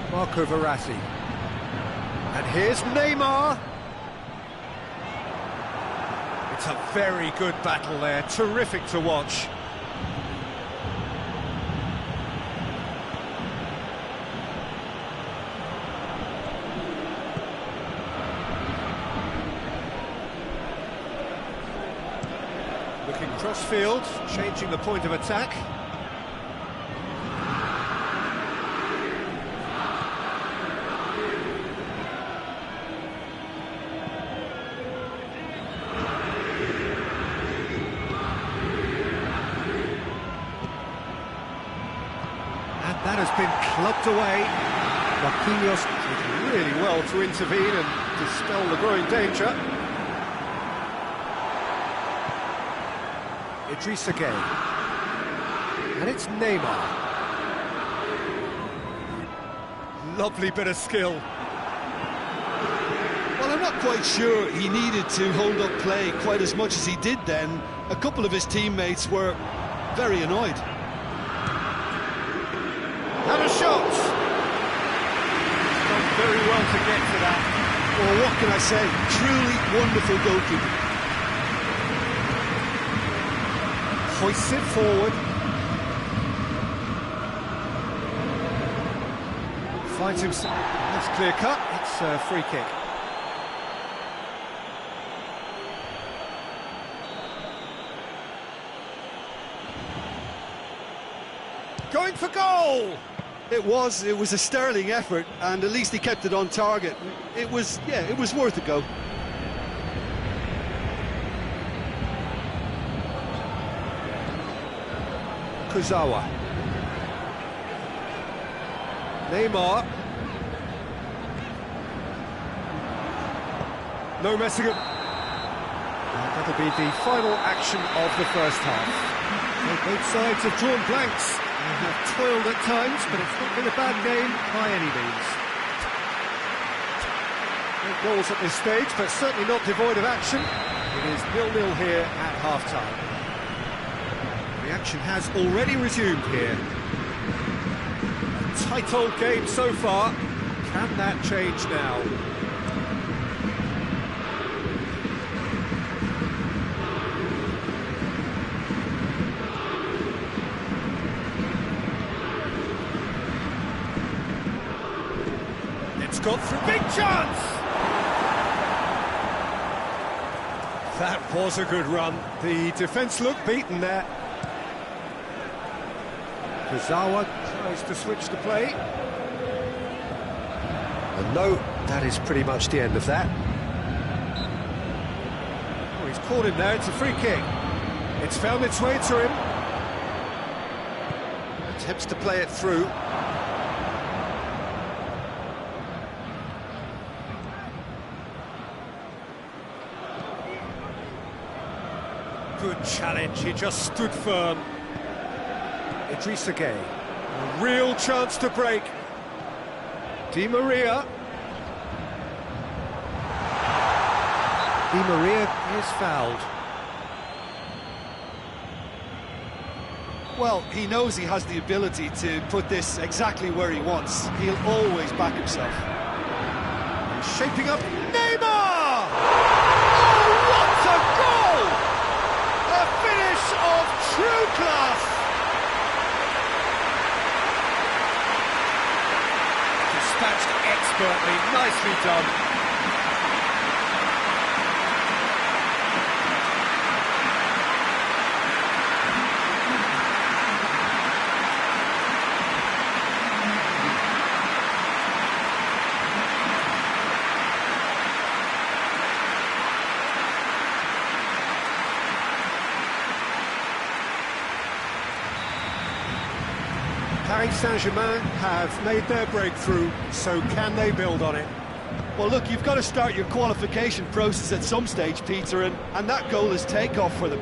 Marco Verratti. And here's Neymar. It's a very good battle there, terrific to watch. Looking cross-field, changing the point of attack. And that has been clubbed away. Marquinhos did really well to intervene and dispel the growing danger. Idrissa Gueye. And it's Neymar. Lovely bit of skill. Well, I'm not quite sure he needed to hold up play quite as much as he did then. A couple of his teammates were very annoyed. And a shot! Done very well to get to that. Well, what can I say? Truly wonderful goalkeeping. Hoists it forward. Finds himself. That's clear cut. It's a free kick. Going for goal! It was a sterling effort, and at least he kept it on target. It was worth a go. Kurzawa. Neymar. No messing up. That'll be the final action of the first half. So both sides have drawn blanks. They have toiled at times, but it's not been a bad game by any means. No goals at this stage, but certainly not devoid of action. It is 0-0 here at half-time. The action has already resumed here. A tight old game so far. Can that change now? It's got through. Big chance! That was a good run. The defence looked beaten there. Kazawa tries to switch the play. And no, that is pretty much the end of that. Oh, he's caught him there, it's a free kick. It's found its way to him. Attempts to play it through. Good challenge, he just stood firm. Idrissa Gueye, a real chance to break. Di Maria. Di Maria is fouled. Well, he knows he has the ability to put this exactly where he wants. He'll always back himself. He's shaping up. Neymar! Oh, what a goal! A finish of true class! Dispatched expertly, nicely done. Paris Saint-Germain have made their breakthrough, so can they build on it? Well, look, you've got to start your qualification process at some stage, Peter, and that goal is takeoff for them.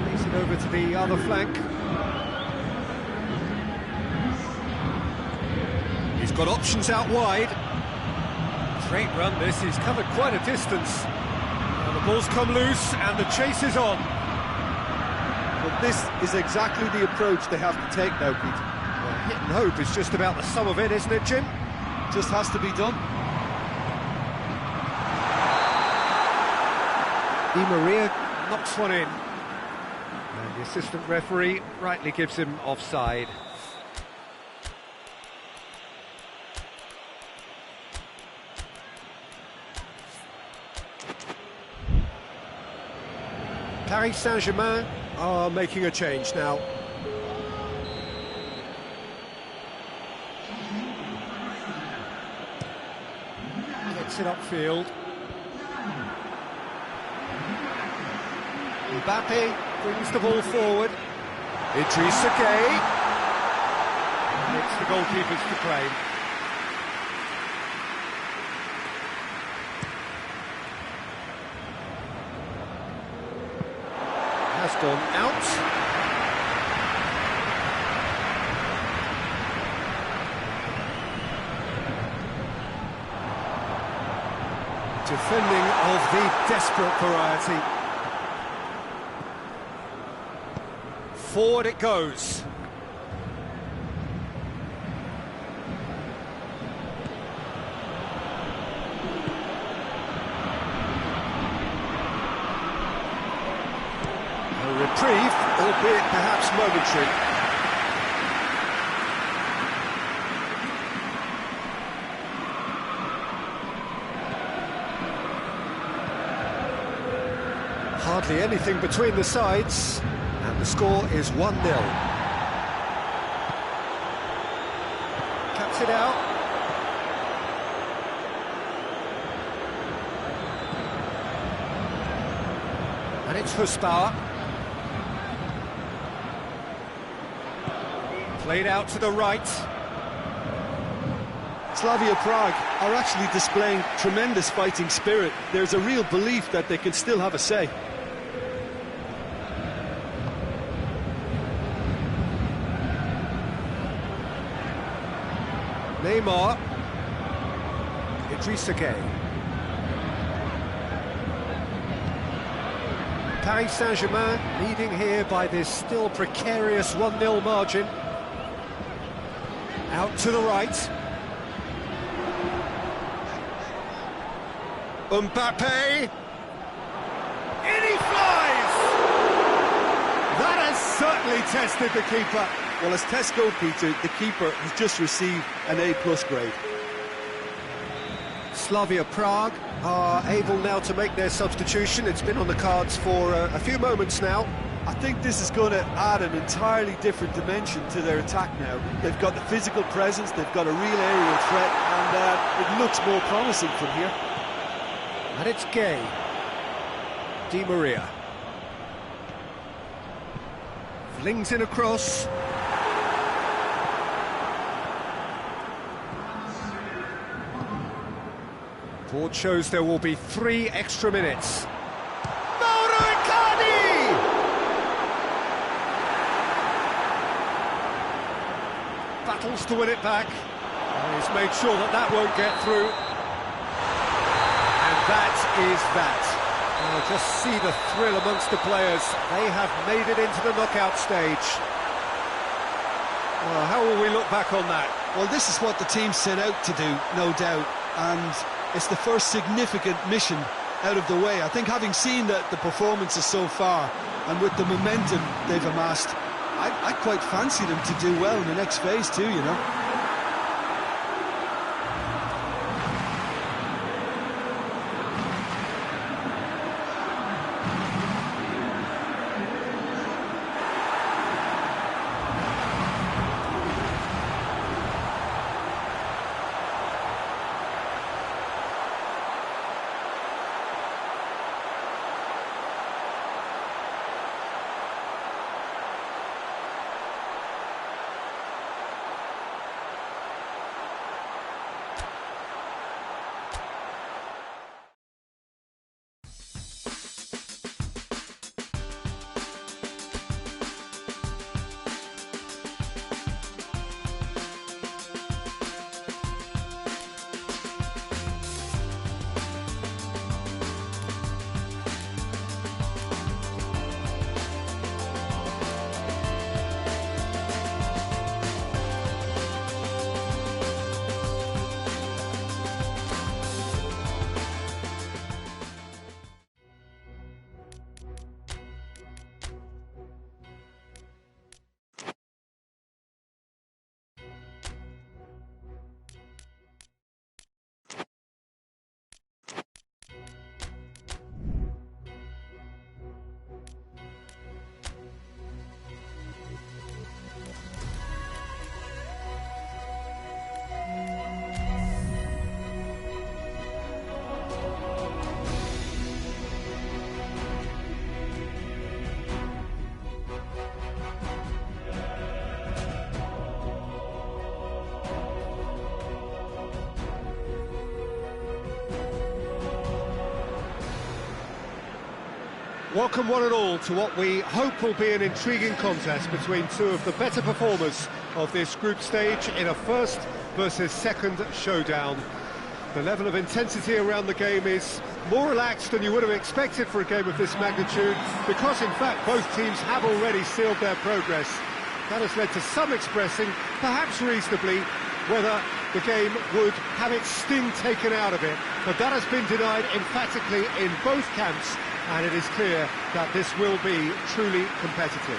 Plays it over to the other flank. He's got options out wide. Great run this, he's covered quite a distance. Now the ball's come loose and the chase is on. But this is exactly the approach they have to take now, Peter. Well, hit and hope is just about the sum of it, isn't it, Jim? Just has to be done. Di Maria knocks one in. And the assistant referee rightly gives him offside. Paris Saint-Germain are making a change now. Gets it upfield. Mbappe brings the ball forward. Idrissa Gueye. It's the goalkeepers to claim. Has gone out. Defending of the desperate variety. Forward it goes. Reprieve, albeit perhaps momentary. Hardly anything between the sides, and the score is 1-0. Cuts it out. And it's Husbauer. Played out to the right. Slavia Prague are actually displaying tremendous fighting spirit. There's a real belief that they can still have a say. Neymar. Idrissa Gueye. Paris Saint-Germain leading here by this still precarious 1-0 margin. Out to the right. Mbappe! In he flies! That has certainly tested the keeper. Well, as tests go, Peter, the keeper has just received an A+ grade. Slavia Prague are able now to make their substitution. It's been on the cards for a few moments now. I think this is going to add an entirely different dimension to their attack now. They've got the physical presence, they've got a real aerial threat, and it looks more promising from here. And it's Gueye. Di Maria. Flings in across. Board shows there will be 3 extra minutes. Mauro Icardi! Battles to win it back. And he's made sure that that won't get through. And that is that. Just see the thrill amongst the players. They have made it into the knockout stage. Well, how will we look back on that? Well, this is what the team set out to do, no doubt. And it's the first significant mission out of the way. I think having seen the performances so far and with the momentum they've amassed, I quite fancy them to do well in the next phase too, you know. Welcome one and all to what we hope will be an intriguing contest between 2 of the better performers of this group stage in a first versus second showdown. The level of intensity around the game is more relaxed than you would have expected for a game of this magnitude, because in fact both teams have already sealed their progress. That has led to some expressing, perhaps reasonably, whether the game would have its sting taken out of it, but that has been denied emphatically in both camps, and it is clear that this will be truly competitive.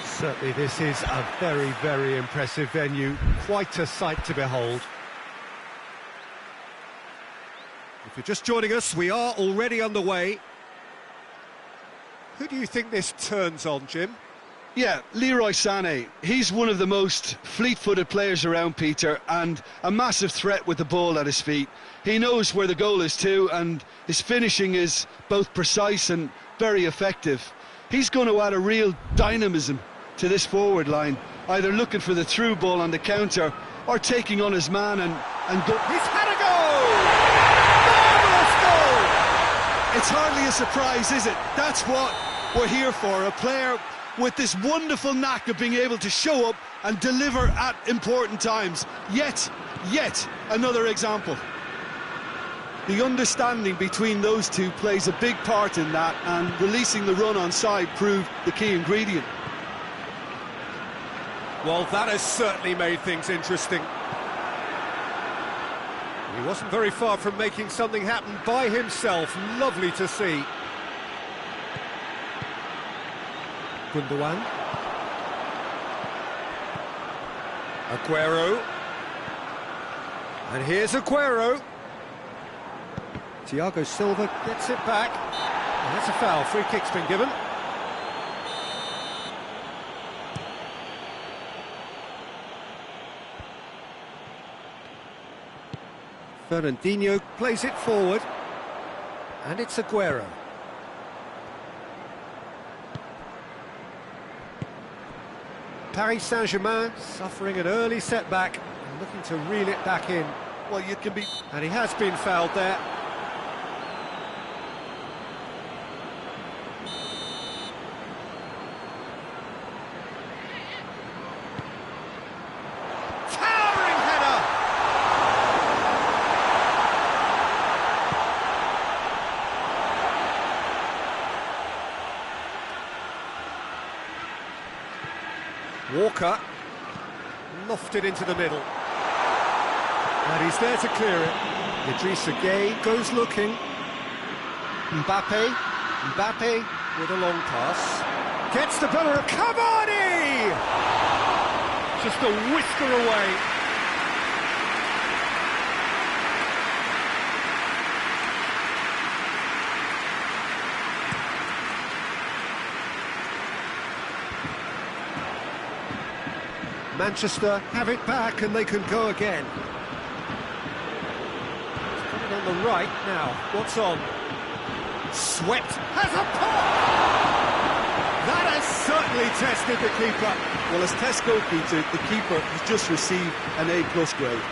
Certainly this is a very, very impressive venue, quite a sight to behold. If you're just joining us, we are already underway. Who do you think this turns on, Jim? Yeah, Leroy Sané, he's one of the most fleet-footed players around, Peter, and a massive threat with the ball at his feet. He knows where the goal is too, and his finishing is both precise and very effective. He's going to add a real dynamism to this forward line, either looking for the through ball on the counter or taking on his man and go. He's had a goal! Marvellous goal! It's hardly a surprise, is it? That's what we're here for, a player with this wonderful knack of being able to show up and deliver at important times. Yet another example. The understanding between those two plays a big part in that, and releasing the run on side proved the key ingredient. Well, that has certainly made things interesting. He wasn't very far from making something happen by himself. Lovely to see. Gundogan. Aguero. And here's Aguero. Thiago Silva gets it back. And that's a foul. Free kick's been given. Fernandinho plays it forward. And it's Aguero. Paris Saint-Germain suffering an early setback and looking to reel it back in. Well, you can be... And he has been fouled there. Towering header! Walker lofted into the middle. And he's there to clear it. Idrissa Gueye goes looking. Mbappe with a long pass. Gets the Bella. Cavani! Just a whisker away. Manchester have it back and they can go again. It's coming on the right now. What's on? Swept. Has a pop! That has certainly tested the keeper. Well, as test goalkeeper, the keeper has just received an A+ grade.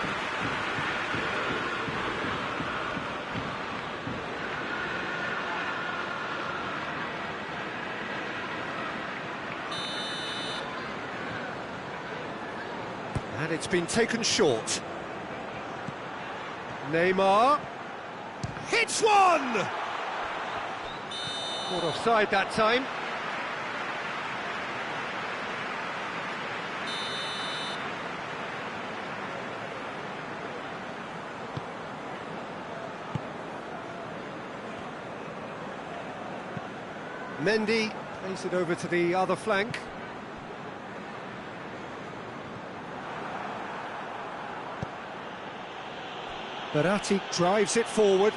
And it's been taken short. Neymar hits one! Caught offside that time. Mendy plays it over to the other flank. Verratti drives it forward.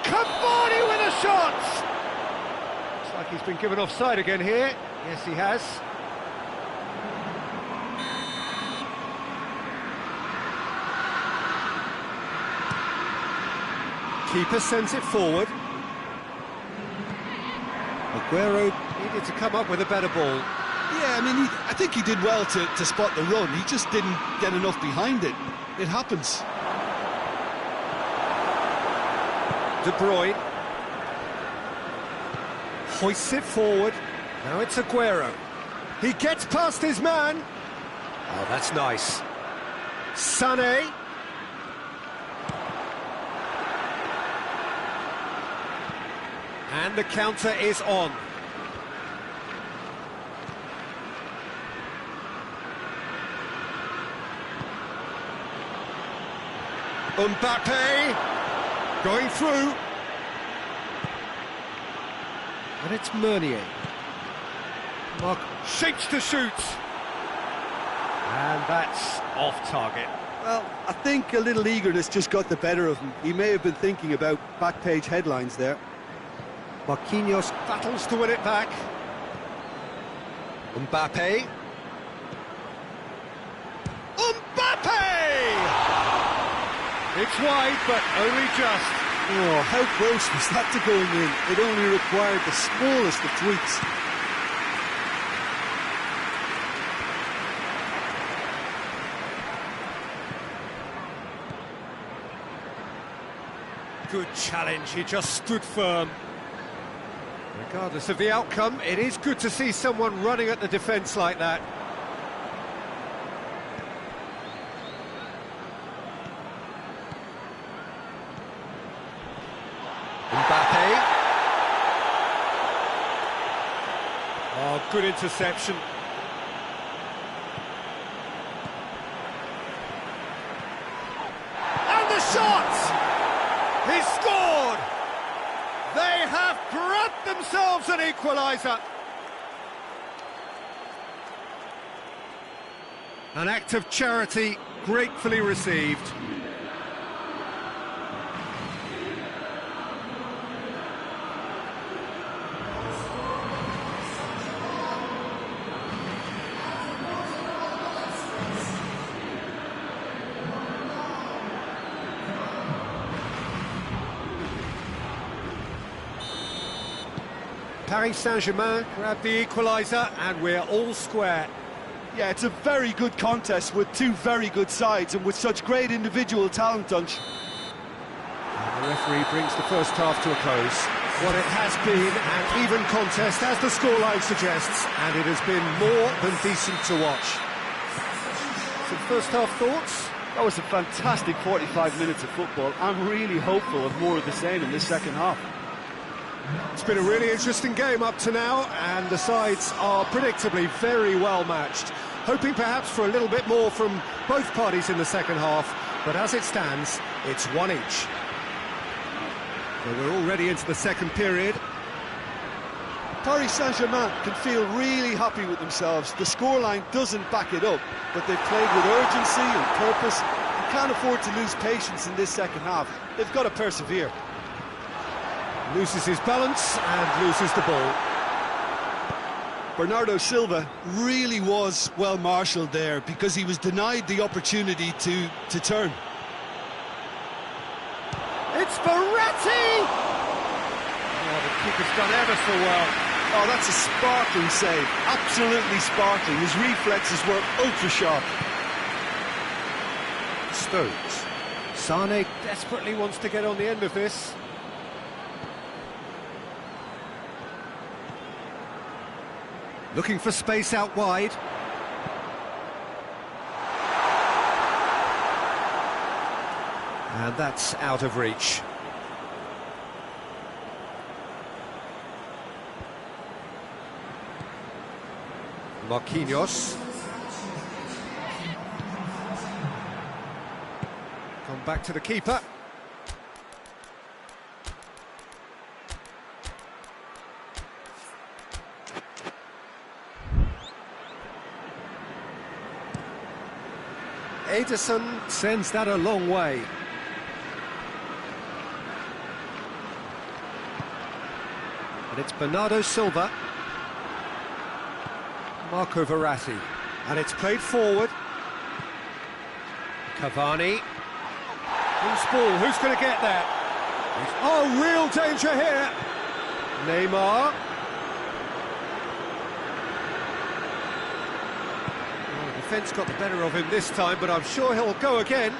Cavani with a shot! Looks like he's been given offside again here. Yes, he has. Keeper sends it forward. Aguero needed to come up with a better ball. Yeah, I mean, I think he did well to spot the run. He just didn't get enough behind it. It happens. De Bruyne hoists it forward. Now it's Aguero. He gets past his man. Oh, that's nice. Sané. And the counter is on. Mbappe going through. And it's Meunier. Mark shapes to shoot. And that's off target. Well, I think a little eagerness just got the better of him. He may have been thinking about back page headlines there. Marquinhos battles to win it back. Mbappe. Mbappe! It's wide, but only just. Oh, how close was that to going in? It only required the smallest of tweaks. Good challenge, he just stood firm. Regardless of the outcome, it is good to see someone running at the defence like that. Mbappe. Oh, good interception. And the shot! He scored! They have grabbed themselves an equaliser. An act of charity gratefully received. Paris Saint-Germain grabbed the equaliser and we're all square. Yeah, it's a very good contest with two very good sides and with such great individual talent, Dunch. And the referee brings the first half to a close. What it has been an even contest, as the scoreline suggests, and it has been more than decent to watch. Some first half thoughts? That was a fantastic 45 minutes of football. I'm really hopeful of more of the same in this second half. It's been a really interesting game up to now, and the sides are predictably very well matched. Hoping perhaps for a little bit more from both parties in the second half, but as it stands, it's one each. So we're already into the second period. Paris Saint-Germain can feel really happy with themselves. The scoreline doesn't back it up, but they've played with urgency and purpose and can't afford to lose patience in this second half. They've got to persevere. Loses his balance and loses the ball. Bernardo Silva really was well marshalled there because he was denied the opportunity to turn. It's Verratti! Oh, the keeper's done ever so well. Oh, that's a sparkling save, absolutely sparkling. His reflexes were ultra-sharp. Stones. Sane desperately wants to get on the end of this. Looking for space out wide. And that's out of reach. Marquinhos. Come back to the keeper. Ederson sends that a long way. And it's Bernardo Silva. Marco Verratti. And it's played forward. Cavani. Who's ball? Who's going to get that? Oh, real danger here. Neymar. Defence got the better of him this time, but I'm sure he'll go again.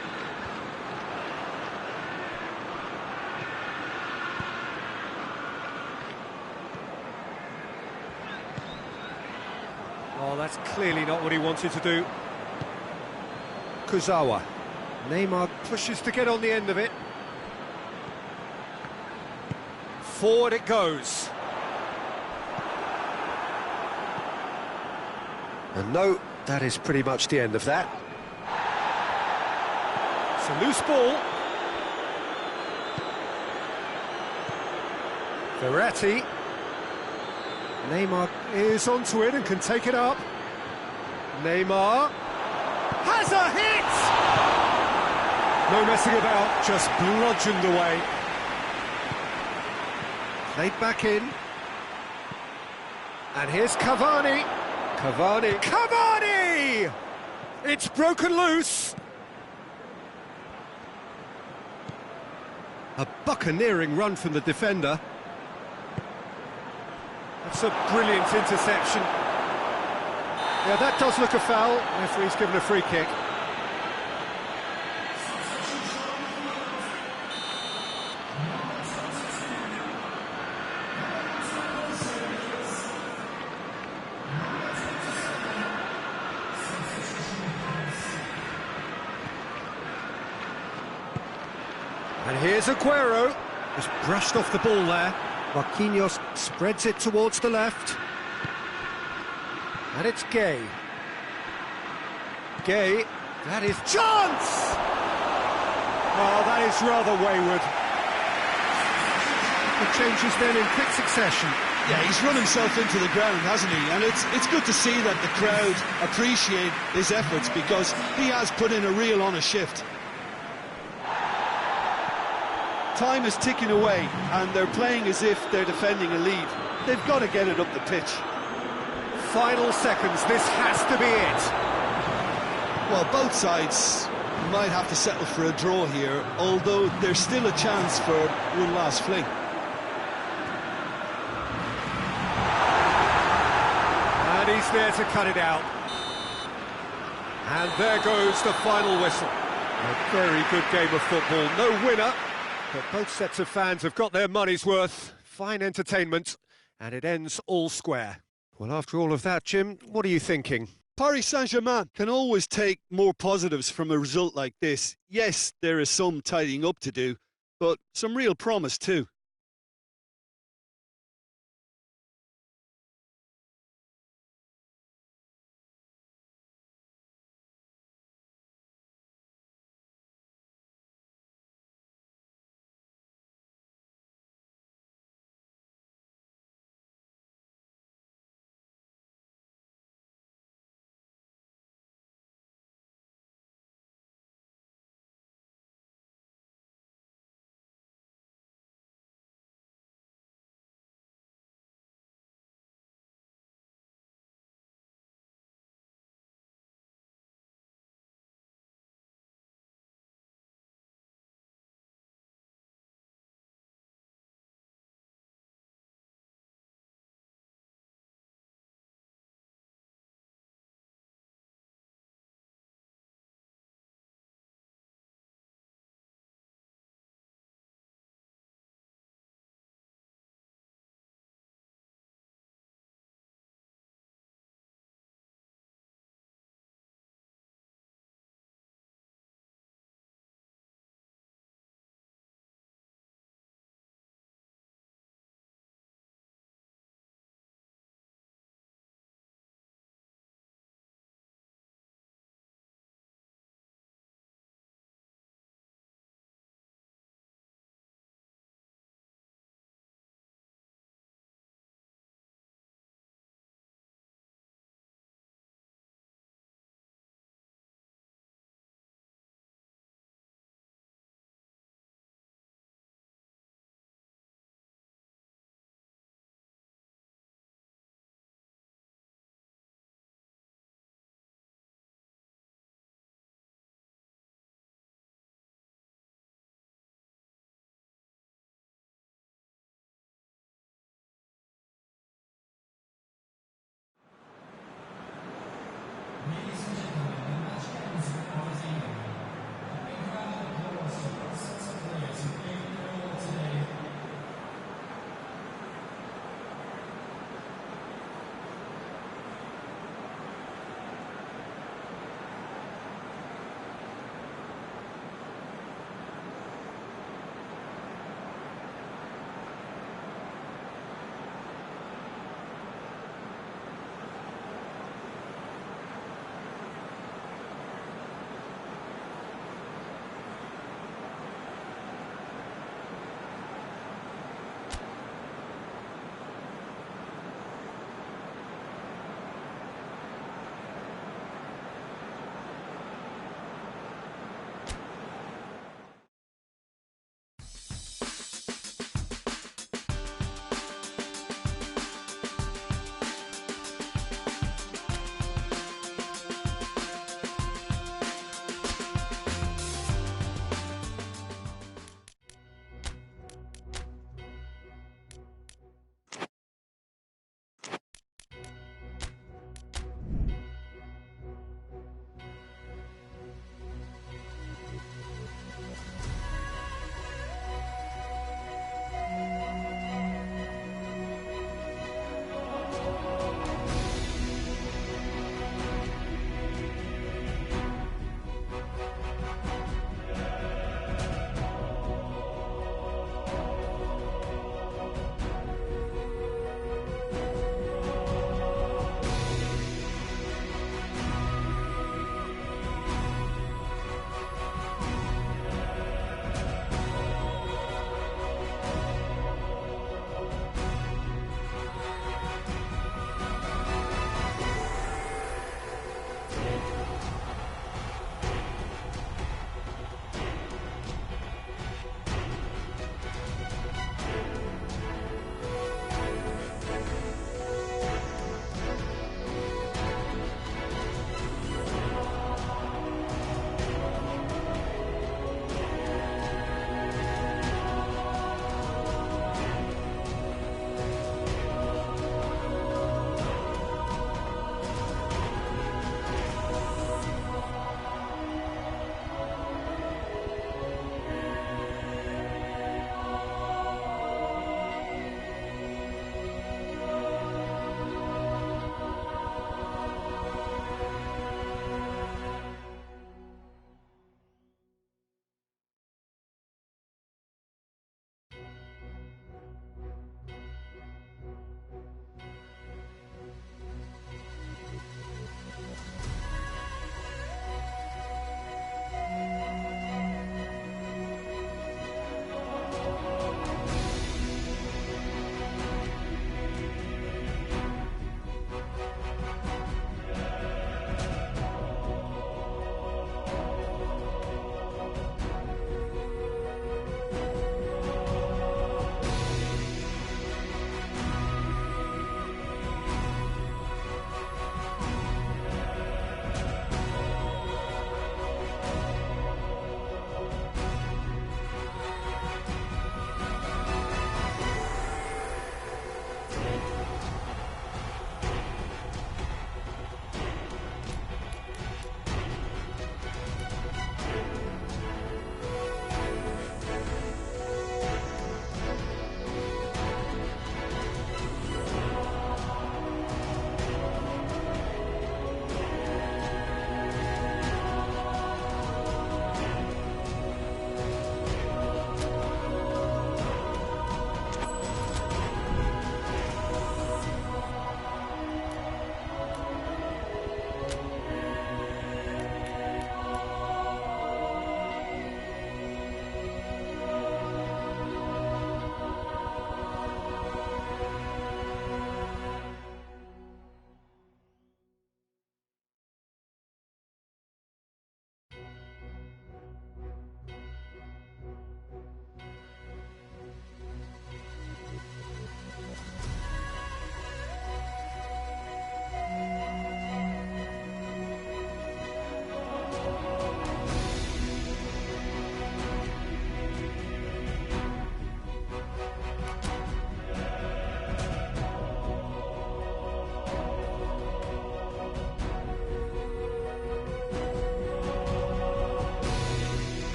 Oh, that's clearly not what he wanted to do. Kurzawa. Neymar pushes to get on the end of it. Forward it goes. And no, that is pretty much the end of that. It's a loose ball. Verratti. Neymar is onto it and can take it up. Neymar has a hit! No messing about, just bludgeoned away. Played back in. And here's Cavani. Cavani! It's broken loose! A buccaneering run from the defender. That's a brilliant interception. Yeah, that does look a foul. Referee's given a free kick. And here's Aguero. Just brushed off the ball there. Marquinhos spreads it towards the left. And it's Gay. Gay, that is chance! Oh, that is rather wayward. The changes then in quick succession. Yeah, he's run himself into the ground, hasn't he? And it's good to see that the crowd appreciate his efforts because he has put in a real honest shift. Time is ticking away and they're playing as if they're defending a lead. They've got to get it up the pitch. Final seconds, this has to be it. Well, both sides might have to settle for a draw here, although there's still a chance for one last fling. And he's there to cut it out. And there goes the final whistle. A very good game of football, no winner, but both sets of fans have got their money's worth. Fine entertainment, and it ends all square. Well, after all of that, Jim, what are you thinking? Paris Saint-Germain can always take more positives from a result like this. Yes, there is some tidying up to do, but some real promise too.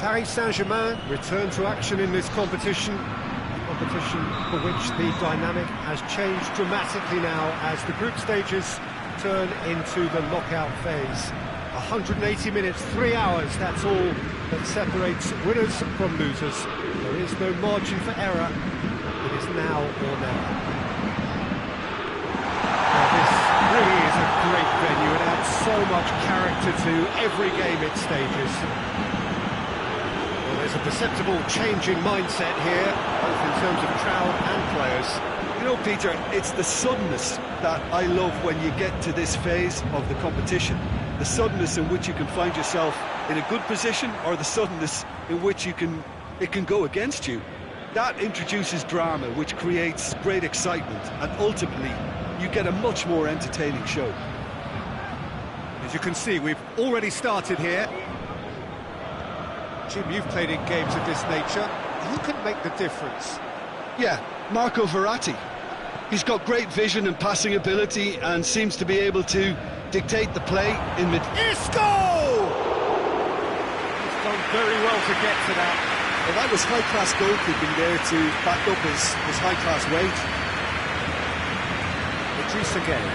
Paris Saint-Germain return to action in this competition. Competition for which the dynamic has changed dramatically now as the group stages turn into the knockout phase. 180 minutes, 3 hours, that's all that separates winners from losers. There is no margin for error. It is now or never. Now this really is a great venue. It adds so much character to every game it stages. Well, there's a perceptible change in mindset here, both in terms of crowd and players. You know, Peter, it's the suddenness that I love when you get to this phase of the competition. The suddenness in which you can find yourself in a good position, or the suddenness in which it can go against you. That introduces drama, which creates great excitement, and ultimately you get a much more entertaining show. As you can see, we've already started here. Jim, you've played in games of this nature. Who can make the difference? Yeah, Marco Verratti. He's got great vision and passing ability and seems to be able to dictate the play in mid... Isco! He's done very well to get to that. Well, that was high-class goalkeeping there to back up his high-class weight. Idris again.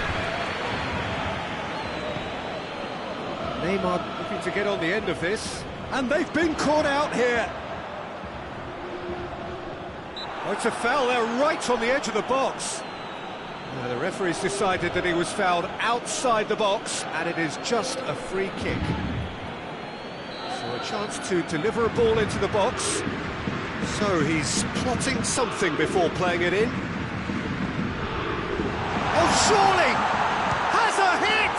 Neymar looking to get on the end of this. And they've been caught out here. Oh, it's a foul there right on the edge of the box. Now, the referee's decided that he was fouled outside the box, and it is just a free kick. So a chance to deliver a ball into the box. So he's plotting something before playing it in. Oh, surely! Has a hit!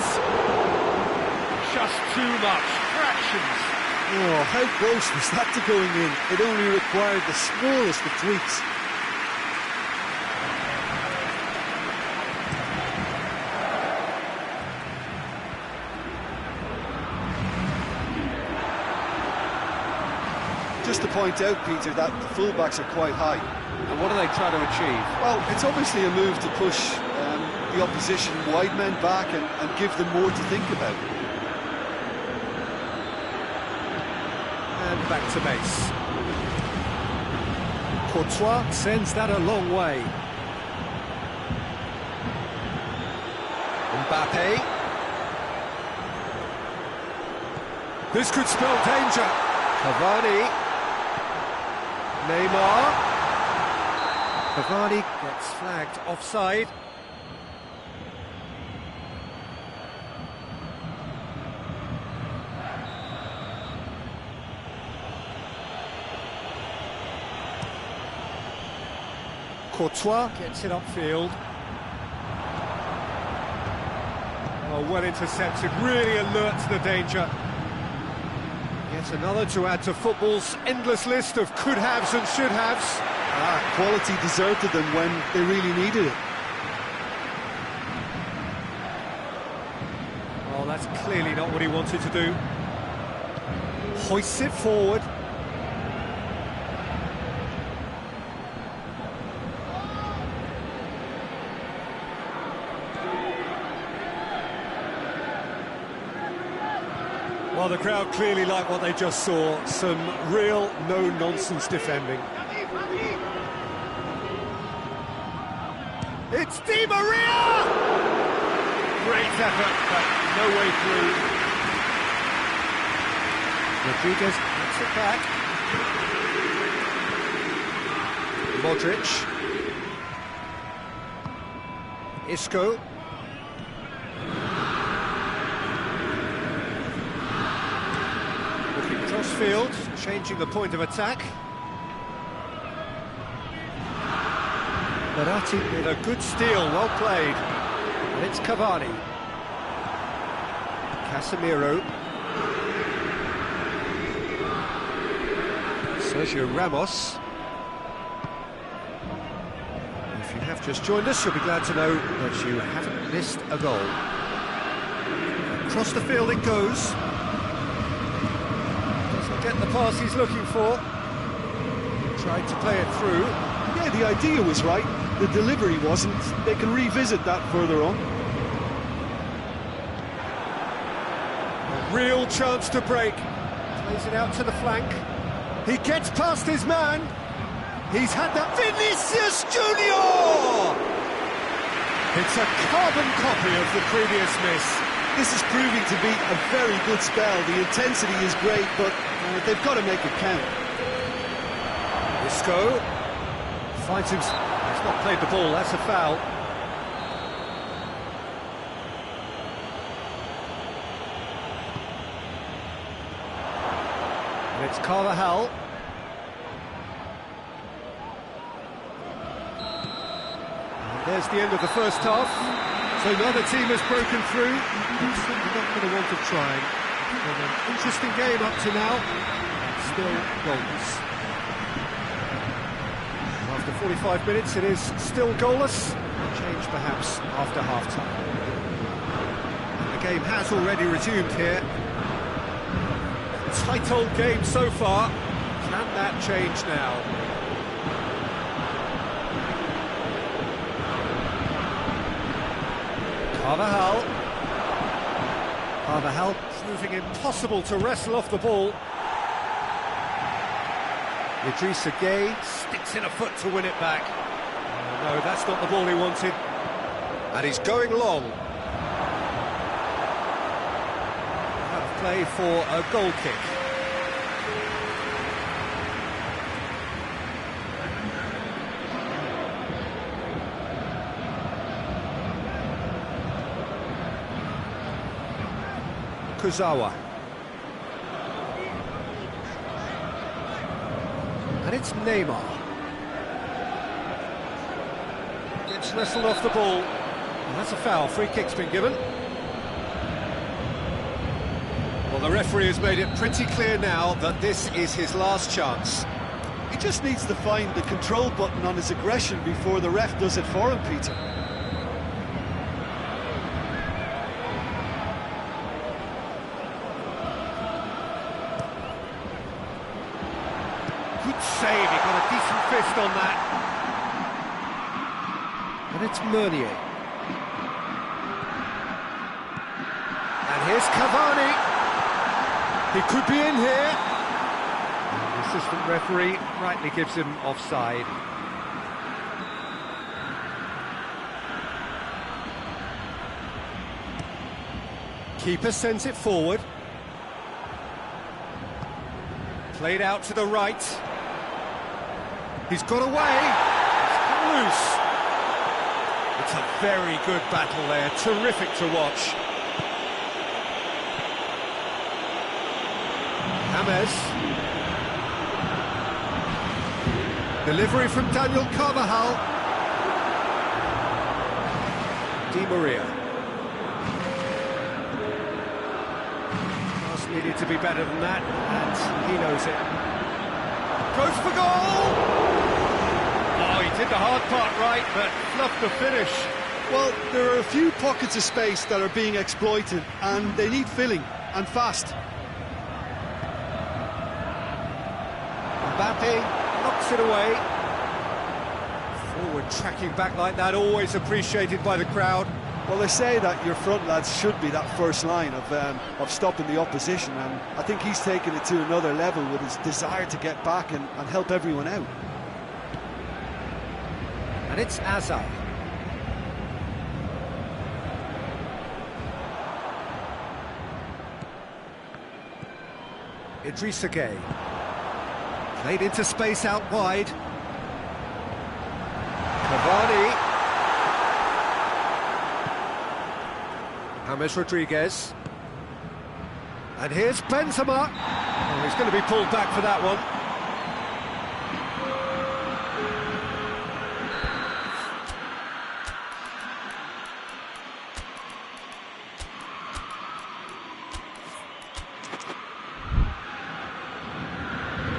Just too much, fractions. Oh, how close was that to going in? It only required the smallest of tweaks. Just to point out, Peter, that the fullbacks are quite high. And what are they trying to achieve? Well, it's obviously a move to push the opposition wide men back and give them more to think about. And back to base. Courtois sends that a long way. Mbappe. This could spell danger. Cavani. Neymar. Cavani gets flagged offside. Courtois gets it upfield. Oh, well intercepted, really alert to the danger. Yet another to add to football's endless list of could-haves and should-haves. Quality deserted them when they really needed it. Oh, that's clearly not what he wanted to do. Hoists it forward. Well, the crowd clearly like what they just saw. Some real no-nonsense defending. It's Di Maria! Great effort, but no way through. Rodriguez gets it back. Modric. Isco. Crossfield, changing the point of attack. Verratti with a good steal, well played. And it's Cavani. Casemiro. Sergio Ramos. If you have just joined us, you'll be glad to know that you haven't missed a goal. Across the field it goes. Get the pass he's looking for. Tried to play it through. Yeah, the idea was right. The delivery wasn't. They can revisit that further on. A real chance to break. Plays it out to the flank. He gets past his man. He's had that. Vinicius Junior! It's a carbon copy of the previous miss. This is proving to be a very good spell. The intensity is great, but they've got to make it count. Isco finds him. He's not played the ball, that's a foul. And it's Carvajal. And there's the end of the first half. So neither team has broken through. They're certainly not going to want to try. It's been an interesting game up to now. Still goalless. After 45 minutes, it is still goalless. Change perhaps after half-time. And the game has already resumed here. Tight old game so far. Can that change now? Carvajal proving impossible to wrestle off the ball. Idrissa Gueye sticks in a foot to win it back. Oh, no, that's not the ball he wanted. And he's going long. Out of play for a goal kick. Kurzawa. And it's Neymar. Gets wrestled off the ball. And that's a foul. Free kick's been given. Well, the referee has made it pretty clear now that this is his last chance. He just needs to find the control button on his aggression before the ref does it for him, Peter. Good save, he got a decent fist on that. And it's Meunier. And here's Cavani. He could be in here. And the assistant referee rightly gives him offside. Keeper sends it forward. Played out to the right. He's got away. It's got loose. It's a very good battle there. Terrific to watch. James. Delivery from Daniel Carvajal. Di Maria. Pass needed to be better than that, and he knows it. Goes for goal! Oh, he did the hard part right, but fluffed the finish. Well, there are a few pockets of space that are being exploited, and they need filling, and fast. Mbappe knocks it away. Forward tracking back like that, always appreciated by the crowd. Well, they say that your front lads should be that first line of stopping the opposition, and I think he's taken it to another level with his desire to get back and help everyone out. And it's Azar. Idrissa Gueye. Played into space out wide. Cavani. James Rodriguez. And here's Benzema. Oh, he's going to be pulled back for that one.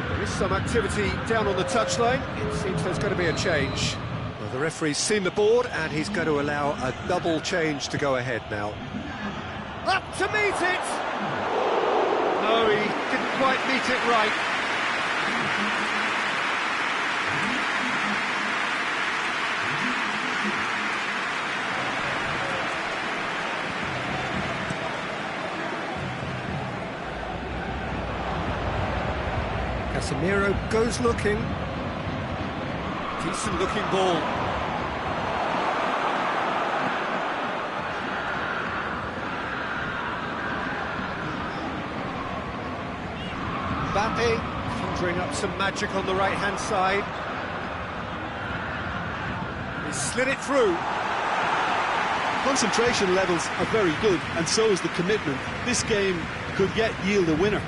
There is some activity down on the touchline. It seems there's going to be a change. Well, the referee's seen the board and he's going to allow a double change to go ahead now. Up to meet it! No, he didn't quite meet it right. Casemiro goes looking. Decent looking ball. Mbappe conjuring up some magic on the right-hand side. He slid it through. Concentration levels are very good, and so is the commitment. This game could yet yield a winner.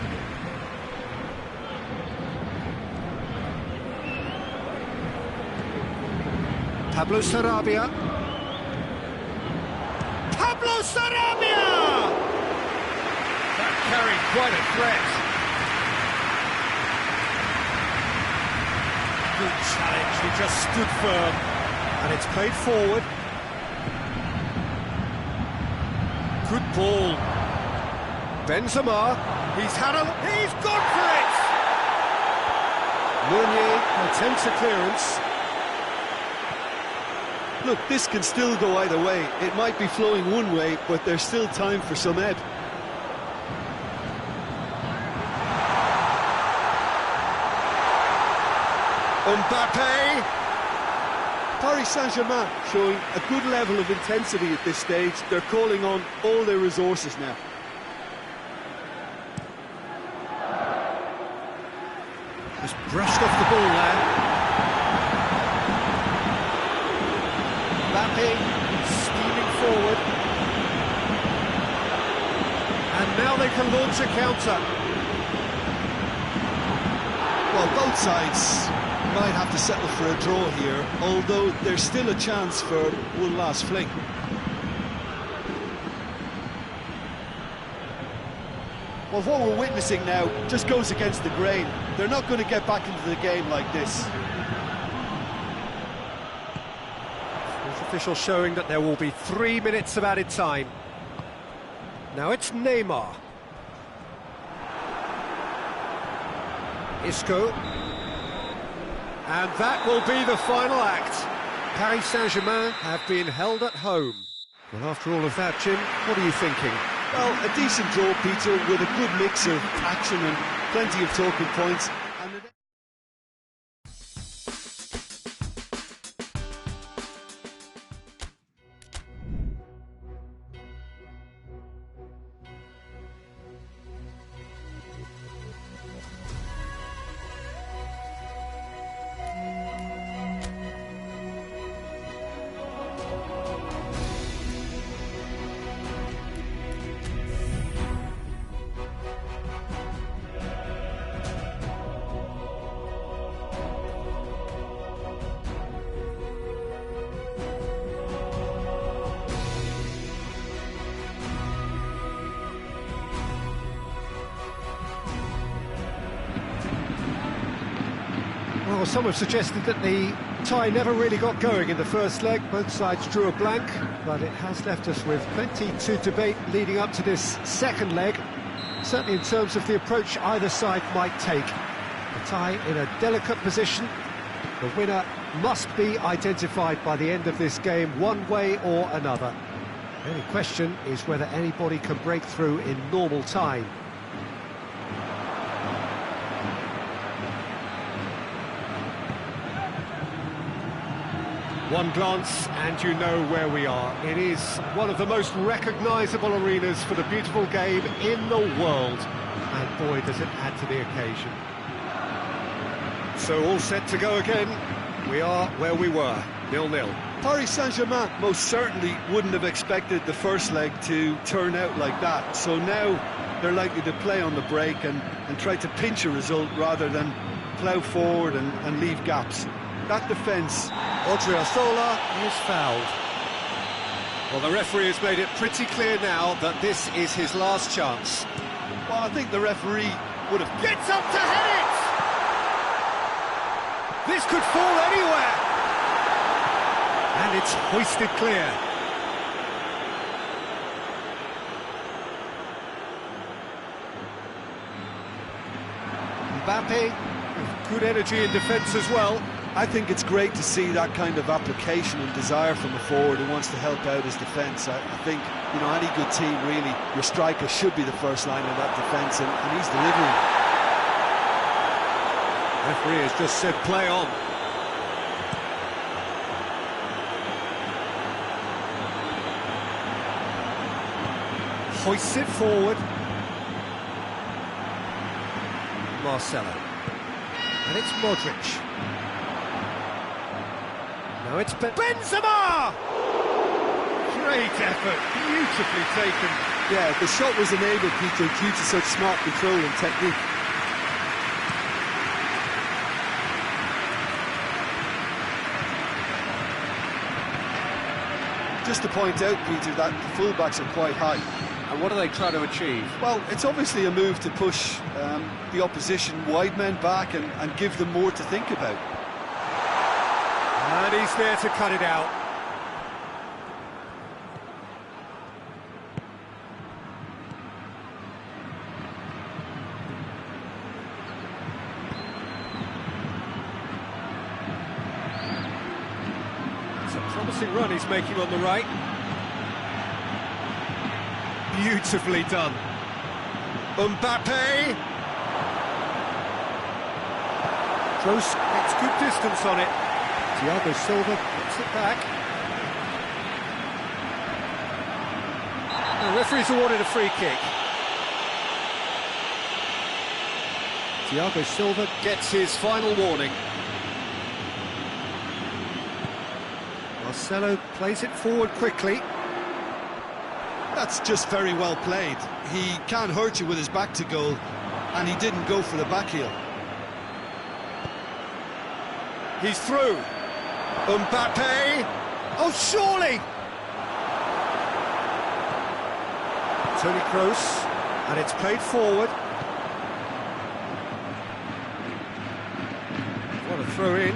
Pablo Sarabia. Pablo Sarabia! That carried quite a threat. Good challenge, he just stood firm. And it's played forward. Good ball. Benzema, he's gone for it! Meunier attempts a clearance. Look, this can still go either way. It might be flowing one way, but there's still time for some ebb. Mbappe! Paris Saint-Germain showing a good level of intensity at this stage. They're calling on all their resources now. Just brushed off the ball there. Mbappe steaming forward. And now they can launch a counter. Well, both sides might have to settle for a draw here, although there's still a chance for one last fling. Well, what we're witnessing now just goes against the grain. They're not going to get back into the game like this. Fourth official showing that there will be 3 minutes of added time. Now it's Neymar. Isco. And that will be the final act. Paris Saint-Germain have been held at home. Well, after all of that, Jim, what are you thinking? Well, a decent draw, Peter, with a good mix of action and plenty of talking points. Well, some have suggested that the tie never really got going in the first leg. Both sides drew a blank, but it has left us with plenty to debate leading up to this second leg, certainly in terms of the approach either side might take. The tie in a delicate position. The winner must be identified by the end of this game, one way or another. The only question is whether anybody can break through in normal time. One glance and you know where we are. It is one of the most recognisable arenas for the beautiful game in the world. And boy, does it add to the occasion. So all set to go again. We are where we were, 0-0. Paris Saint-Germain most certainly wouldn't have expected the first leg to turn out like that. So now they're likely to play on the break and try to pinch a result rather than plough forward and leave gaps. That defence... Odriozola is fouled. Well, the referee has made it pretty clear now that this is his last chance. Well, I think the referee would have... Gets up to head it! This could fall anywhere! And it's hoisted clear. Mbappe, with good energy in defence as well. I think it's great to see that kind of application and desire from a forward who wants to help out his defence. I think, you know, any good team, really, your striker should be the first line of that defence, and he's delivering. Referee has just said play on. Hoists it forward. Marcelo. And it's Modric. Now it's Benzema! Great effort, beautifully taken. Yeah, the shot was enabled, Peter, due to such smart control and technique. Just to point out, Peter, that the fullbacks are quite high. And what do they try to achieve? Well, it's obviously a move to push the opposition wide men back and give them more to think about. And he's there to cut it out. It's a promising run he's making on the right. Beautifully done. Mbappe. Close, gets good distance on it. Thiago Silva gets it back. The referee's awarded a free kick. Thiago Silva gets his final warning. Marcelo plays it forward quickly. That's just very well played. He can't hurt you with his back to goal, and he didn't go for the back heel. He's through. Mbappe! Oh, surely! Toni Kroos, and it's played forward. What a throw in.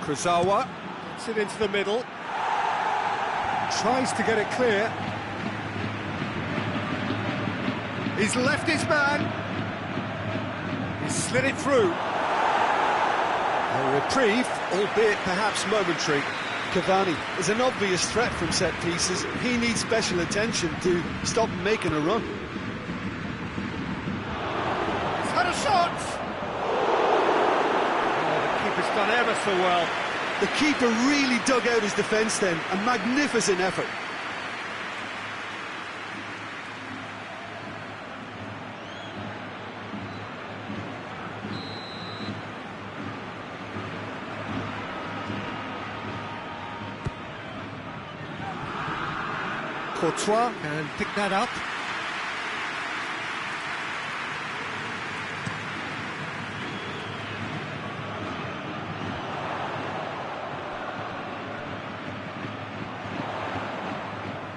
Kurzawa gets it into the middle. Tries to get it clear. He's left his man. He's slid it through. A reprieve, albeit perhaps momentary. Cavani is an obvious threat from set pieces. He needs special attention to stop him making a run. He's had a shot! Oh, the keeper's done ever so well. The keeper really dug out his defence then. A magnificent effort. Courtois can pick that up.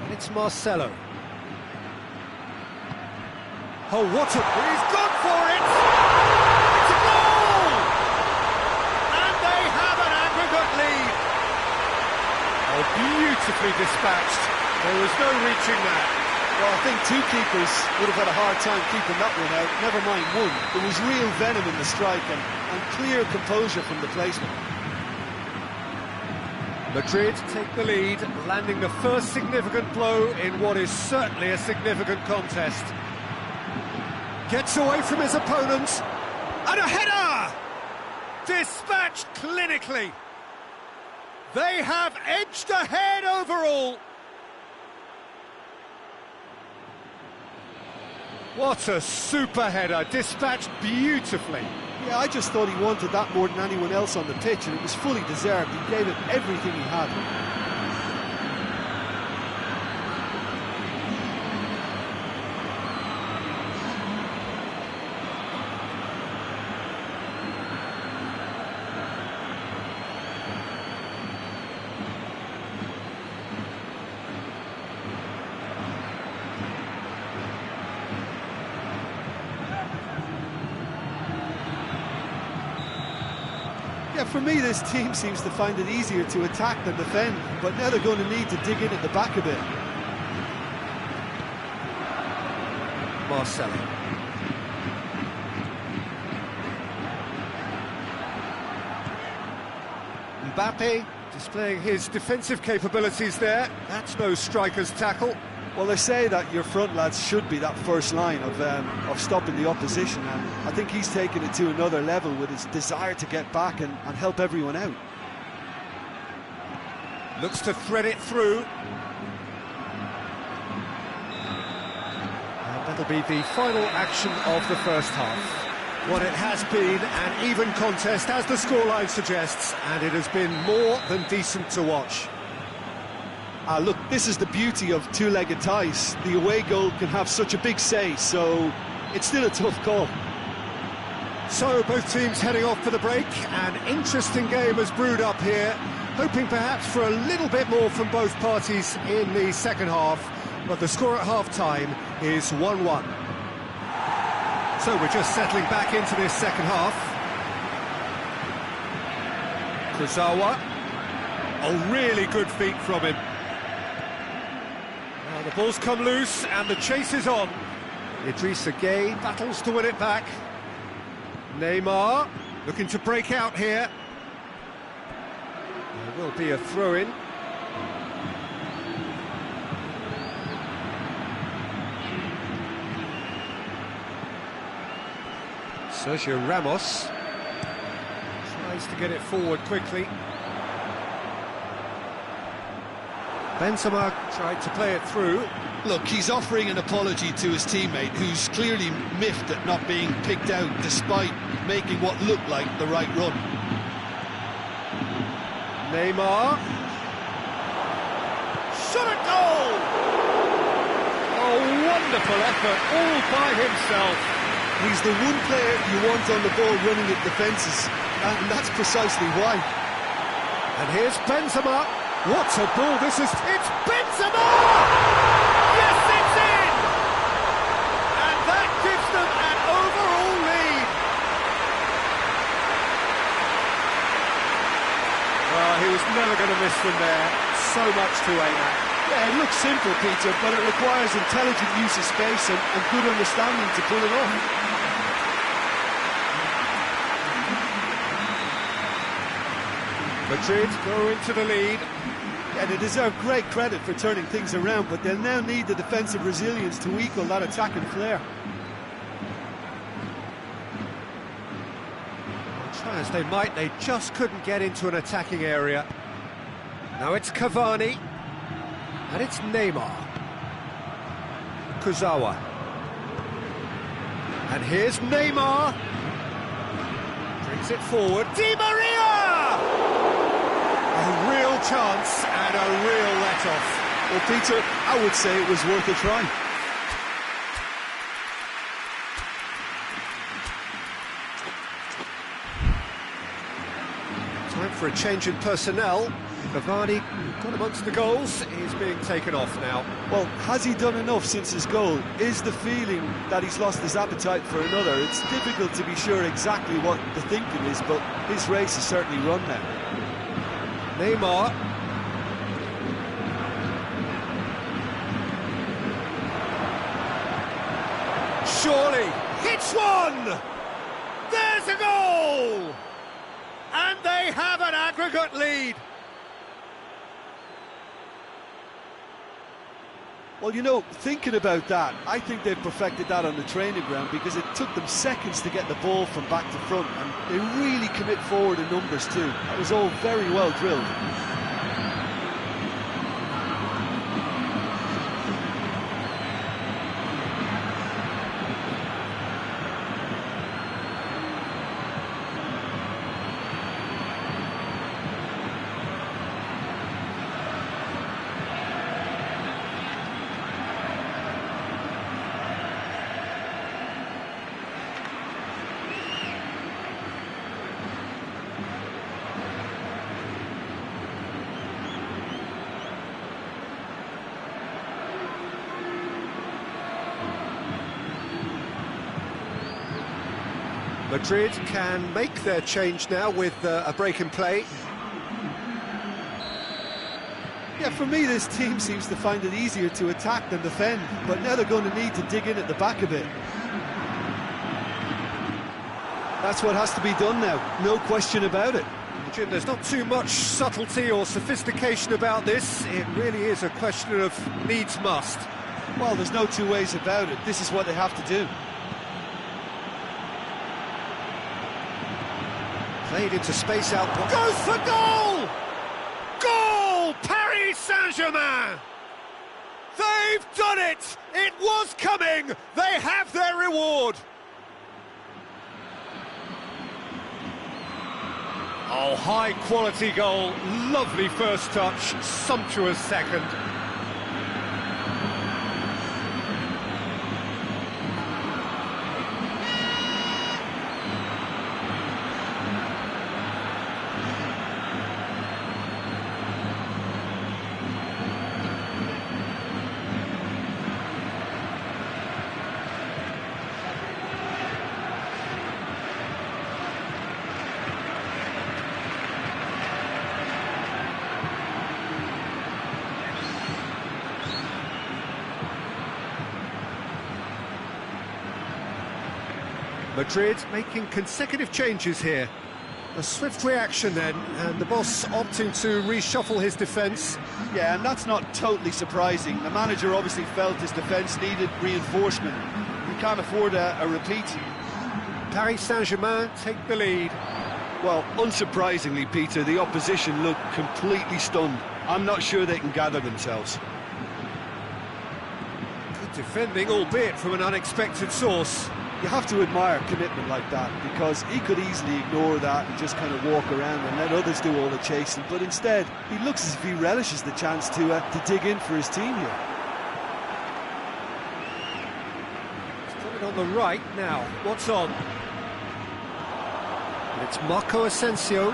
And it's Marcelo. Oh, what a... He's gone for it! It's a goal! And they have an aggregate lead. Oh, beautifully dispatched. There was no reaching that. Well, I think two keepers would have had a hard time keeping that one out, never mind one. There was real venom in the strike and clear composure from the placement. Madrid take the lead, landing the first significant blow in what is certainly a significant contest. Gets away from his opponent, and a header! Dispatched clinically. They have edged ahead overall. What a super header, dispatched beautifully. Yeah, I just thought he wanted that more than anyone else on the pitch, and it was fully deserved. He gave it everything he had. Yeah, for me, this team seems to find it easier to attack than defend, but now they're going to need to dig in at the back a bit. Marcelo. Mbappe displaying his defensive capabilities there. That's no striker's tackle. Well, they say that your front lads should be that first line of stopping the opposition, and I think he's taken it to another level with his desire to get back and help everyone out. Looks to thread it through. And that'll be the final action of the first half. What it has been an even contest, as the scoreline suggests, and it has been more than decent to watch. Look, this is the beauty of two-legged ties. The away goal can have such a big say, so it's still a tough call. So both teams heading off for the break. An interesting game has brewed up here, hoping perhaps for a little bit more from both parties in the second half, but the score at half-time is 1-1. So we're just settling back into this second half. Kurzawa. Oh, really good feet from him. Now the ball's come loose and the chase is on. Idrissa Gueye battles to win it back. Neymar looking to break out here. There will be a throw-in. Sergio Ramos tries to get it forward quickly. Benzema tried to play it through. Look, he's offering an apology to his teammate, who's clearly miffed at not being picked out despite making what looked like the right run. Neymar. Shot at goal! Oh, wonderful effort, all by himself. He's the one player you want on the ball running at defences, and that's precisely why. And here's Benzema. What a ball this is! It's Benzema! Yes, it's in! And that gives them an overall lead. Well, he was never going to miss them there. So much to aim at. Yeah, it looks simple, Peter, but it requires intelligent use of space and good understanding to pull it off. Madrid go into the lead. Yeah, they deserve great credit for turning things around, but they'll now need the defensive resilience to equal that attacking flair. Try as they might, they just couldn't get into an attacking area. Now it's Cavani. And it's Neymar. Kurzawa. And here's Neymar. Brings it forward. Di Maria! A real chance and a real let-off. Well, Peter, I would say it was worth a try. Time for a change in personnel. Cavani got amongst the goals, is being taken off now. Well, has he done enough since his goal? Is the feeling that he's lost his appetite for another? It's difficult to be sure exactly what the thinking is, but his race is certainly run now. Neymar. Surely hits one! There's a goal! And they have an aggregate lead. Well, you know, thinking about that, I think they've perfected that on the training ground because it took them seconds to get the ball from back to front, and they really commit forward in numbers too. That was all very well drilled. Madrid can make their change now with a break in play. Yeah, for me, this team seems to find it easier to attack than defend, but now they're going to need to dig in at the back a bit. That's what has to be done now, no question about it. Jim, there's not too much subtlety or sophistication about this. It really is a question of needs must. Well, there's no two ways about it. This is what they have to do. Played into space out. Goes for goal! Goal! Paris Saint-Germain! They've done it! It was coming! They have their reward! Oh, high-quality goal. Lovely first touch. Sumptuous second. Madrid making consecutive changes here. A swift reaction then, and the boss opting to reshuffle his defence. Yeah, and that's not totally surprising. The manager obviously felt his defence needed reinforcement. He can't afford a repeat. Paris Saint-Germain take the lead. Well, unsurprisingly, Peter, the opposition look completely stunned. I'm not sure they can gather themselves. Good defending, albeit from an unexpected source. You have to admire commitment like that, because he could easily ignore that and just kind of walk around and let others do all the chasing, but instead he looks as if he relishes the chance to dig in for his team here. He's coming on the right now. What's on? And it's Marco Asensio.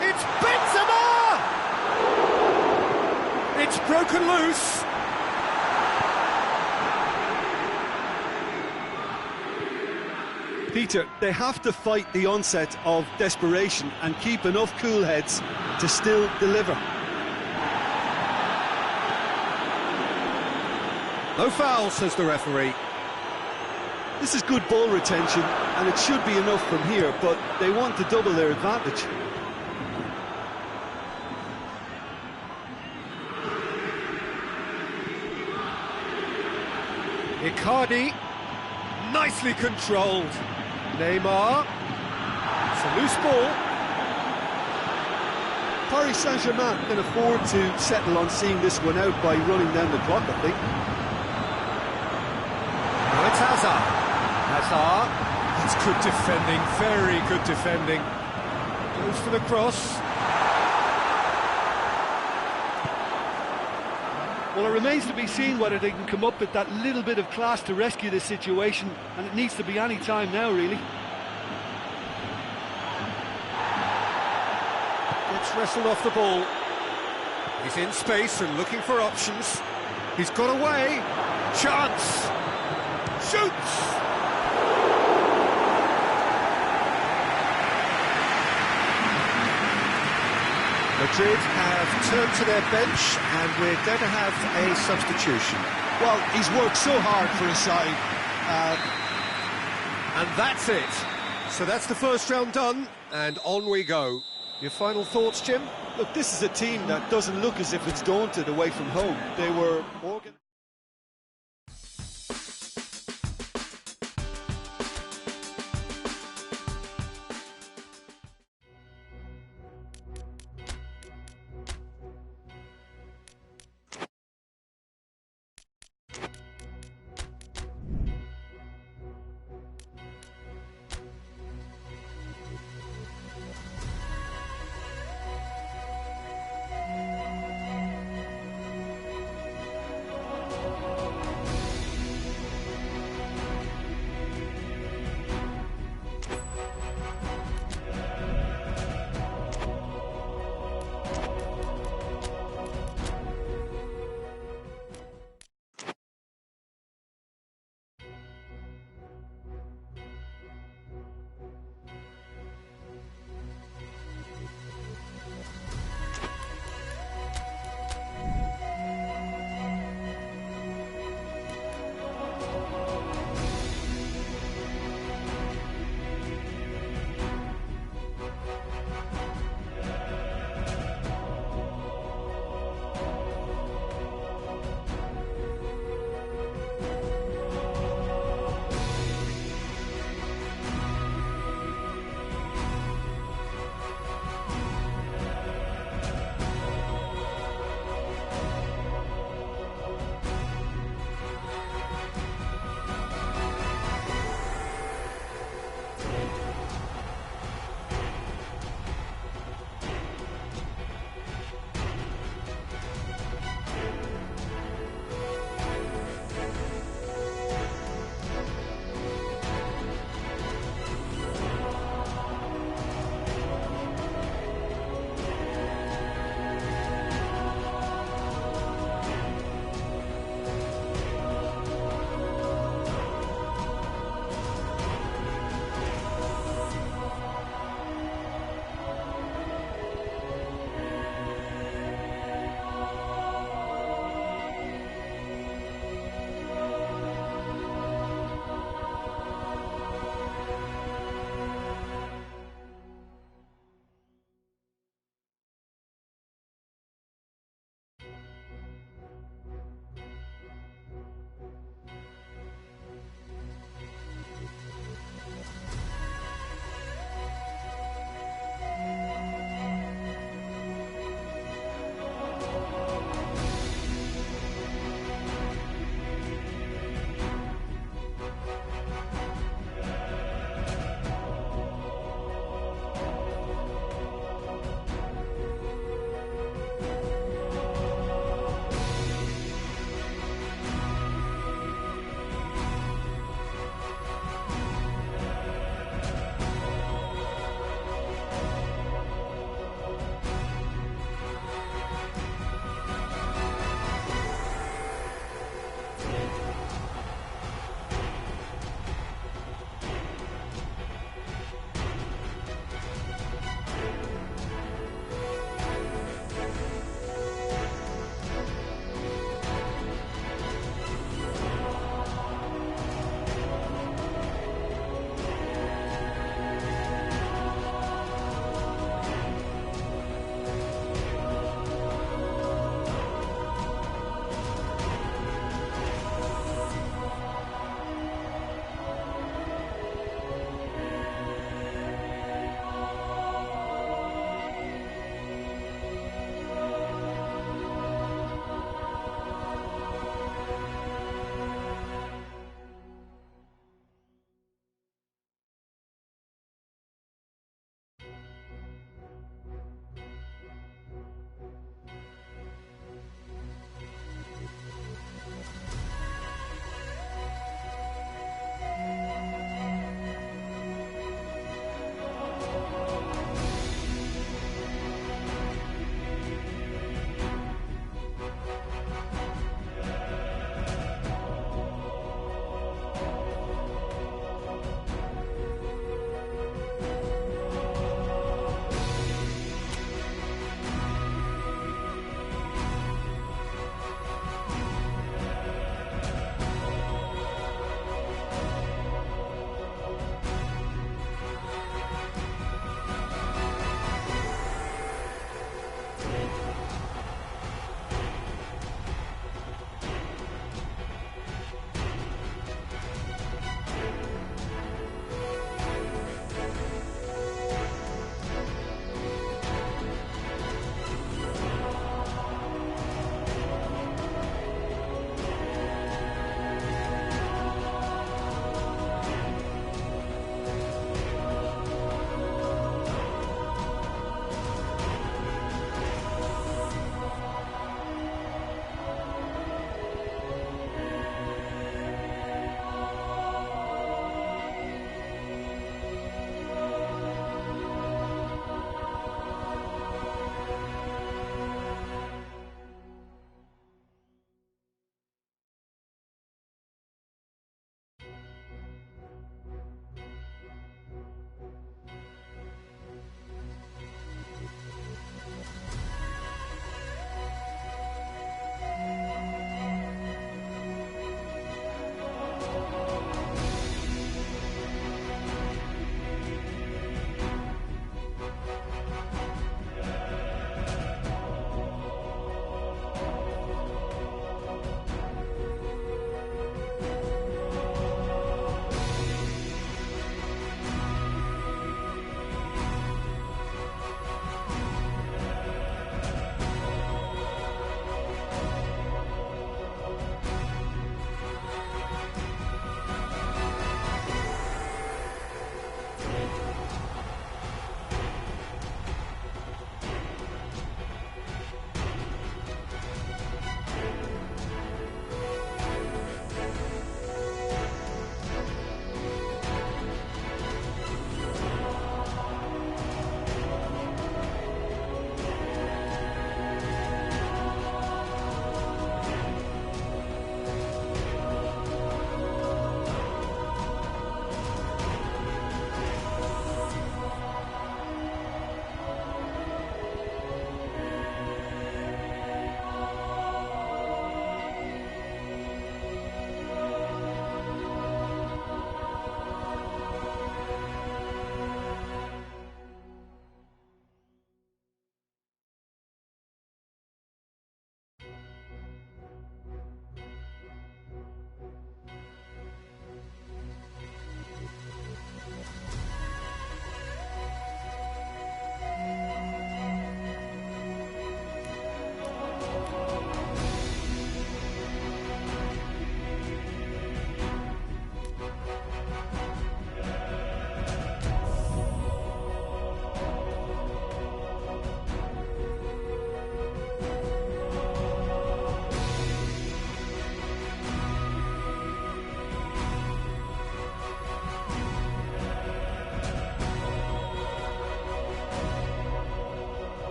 It's Benzema! It's broken loose. Peter, they have to fight the onset of desperation and keep enough cool heads to still deliver. No foul, says the referee. This is good ball retention, and it should be enough from here, but they want to double their advantage. Icardi, nicely controlled. Neymar, it's a loose ball. Paris Saint-Germain can afford to settle on seeing this one out by running down the clock, I think. Now it's Hazard. Hazard, that's good defending, very good defending. Goes for the cross. Well, it remains to be seen whether they can come up with that little bit of class to rescue this situation, and it needs to be any time now, really. Gets wrestled off the ball. He's in space and looking for options. He's got away. Chance. Shoots. Madrid have turned to their bench, and we're going to have a substitution. Well, he's worked so hard for his side. And that's it. So that's the first round done, and on we go. Your final thoughts, Jim? Look, this is a team that doesn't look as if it's daunted away from home. They were organized.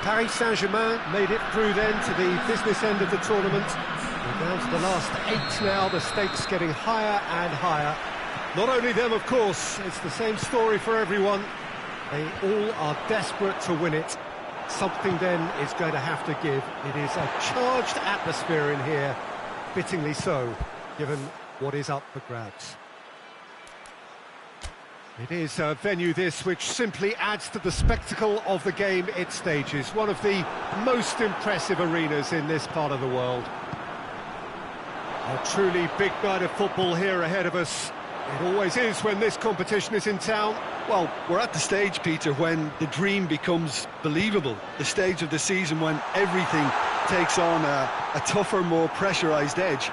Paris Saint-Germain made it through then to the business end of the tournament. We're down to the last 8 now, the stakes getting higher and higher. Not only them, of course, it's the same story for everyone. They all are desperate to win it. Something then is going to have to give. It is a charged atmosphere in here, fittingly so, given what is up for grabs. It is a venue this which simply adds to the spectacle of the game it stages. One of the most impressive arenas in this part of the world. A truly big night of football here ahead of us. It always is when this competition is in town. Well, we're at the stage, Peter, when the dream becomes believable. The stage of the season when everything takes on a tougher, more pressurised edge.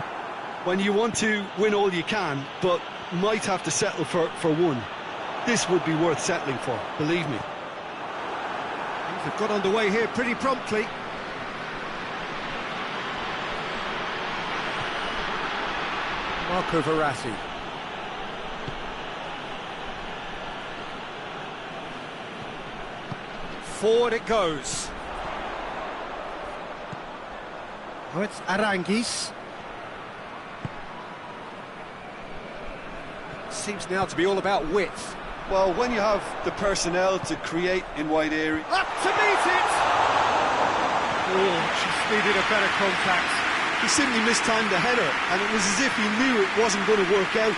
When you want to win all you can, but might have to settle for one. This would be worth settling for, believe me. Things have got underway here pretty promptly. Marco Verratti. Forward it goes. Oh, it's Aranguis. Seems now to be all about width. Well, when you have the personnel to create in wide area... Up to meet it! Oh, just needed a better contact. He simply mistimed the header, and it was as if he knew it wasn't going to work out.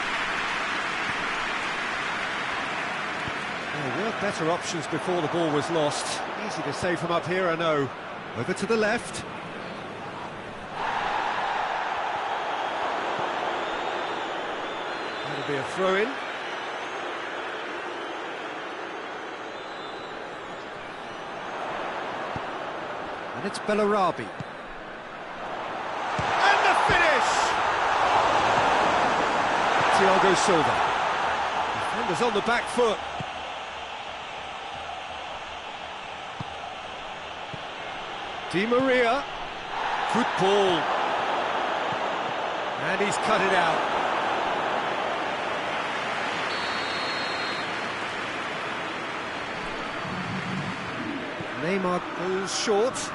There were better options before the ball was lost. Easy to save from up here, I know. Over to the left. That'll be a throw-in. And it's Bellarabi. And the finish! Thiago Silva. Defenders on the back foot. Di Maria. Good ball. And he's cut it out. Neymar goes short.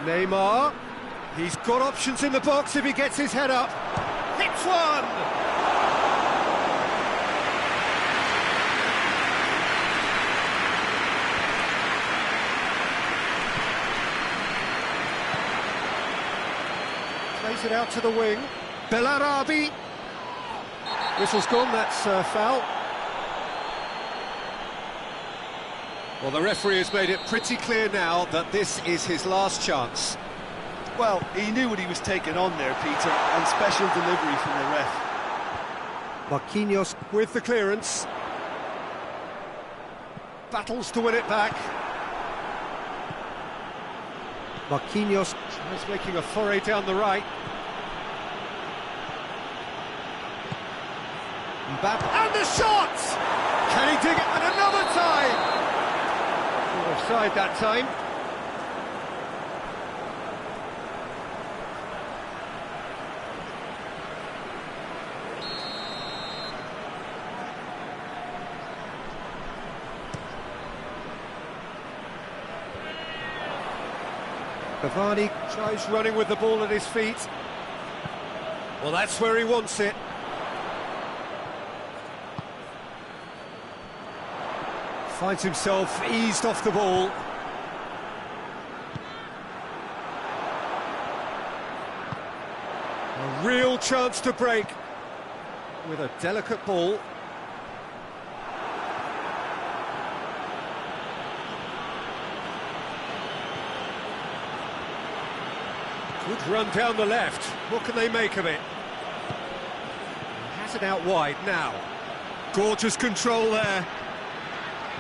Neymar, he's got options in the box if he gets his head up. Hits one! Plays it out to the wing. Bellarabi. Whistle's gone, that's foul. Well, the referee has made it pretty clear now that this is his last chance. Well, he knew what he was taking on there, Peter, and special delivery from the ref. Marquinhos with the clearance. Battles to win it back. Marquinhos is making a foray down the right. Mbappe, and the shot! Can he dig it? And another time! Offside that time. Cavani tries running with the ball at his feet. Well, that's where he wants it. Finds himself eased off the ball. A real chance to break with a delicate ball. Good run down the left. What can they make of it? He has it out wide now. Gorgeous control there.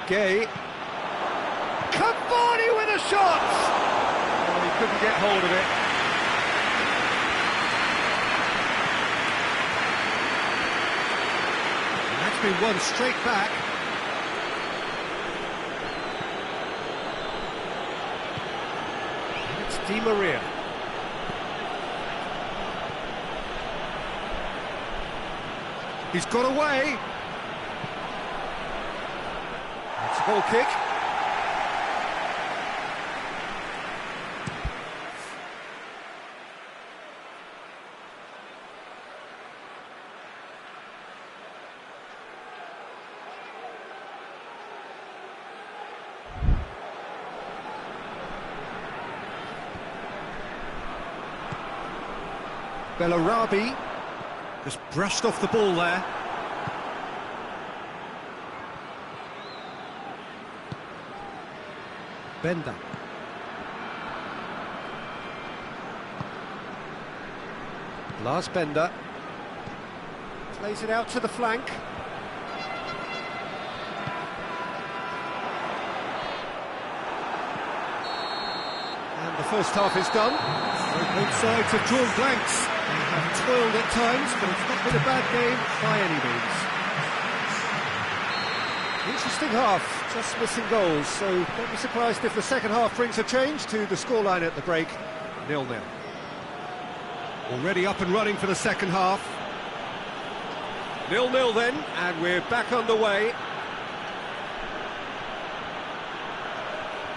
Gay. Cavani with a shot! Oh, he couldn't get hold of it. And that's been won straight back. And it's Di Maria. He's got away. It's a goal kick. Bellarabi just brushed off the ball there. Bender. Lars Bender plays it out to the flank. And the first half is done. Both sides have drawn blanks. They have toiled at times, but it's not been a bad game by any means. Interesting half, just missing goals, so don't be surprised if the second half brings a change to the scoreline at the break, 0-0. Already up and running for the second half. 0-0 then, and we're back underway.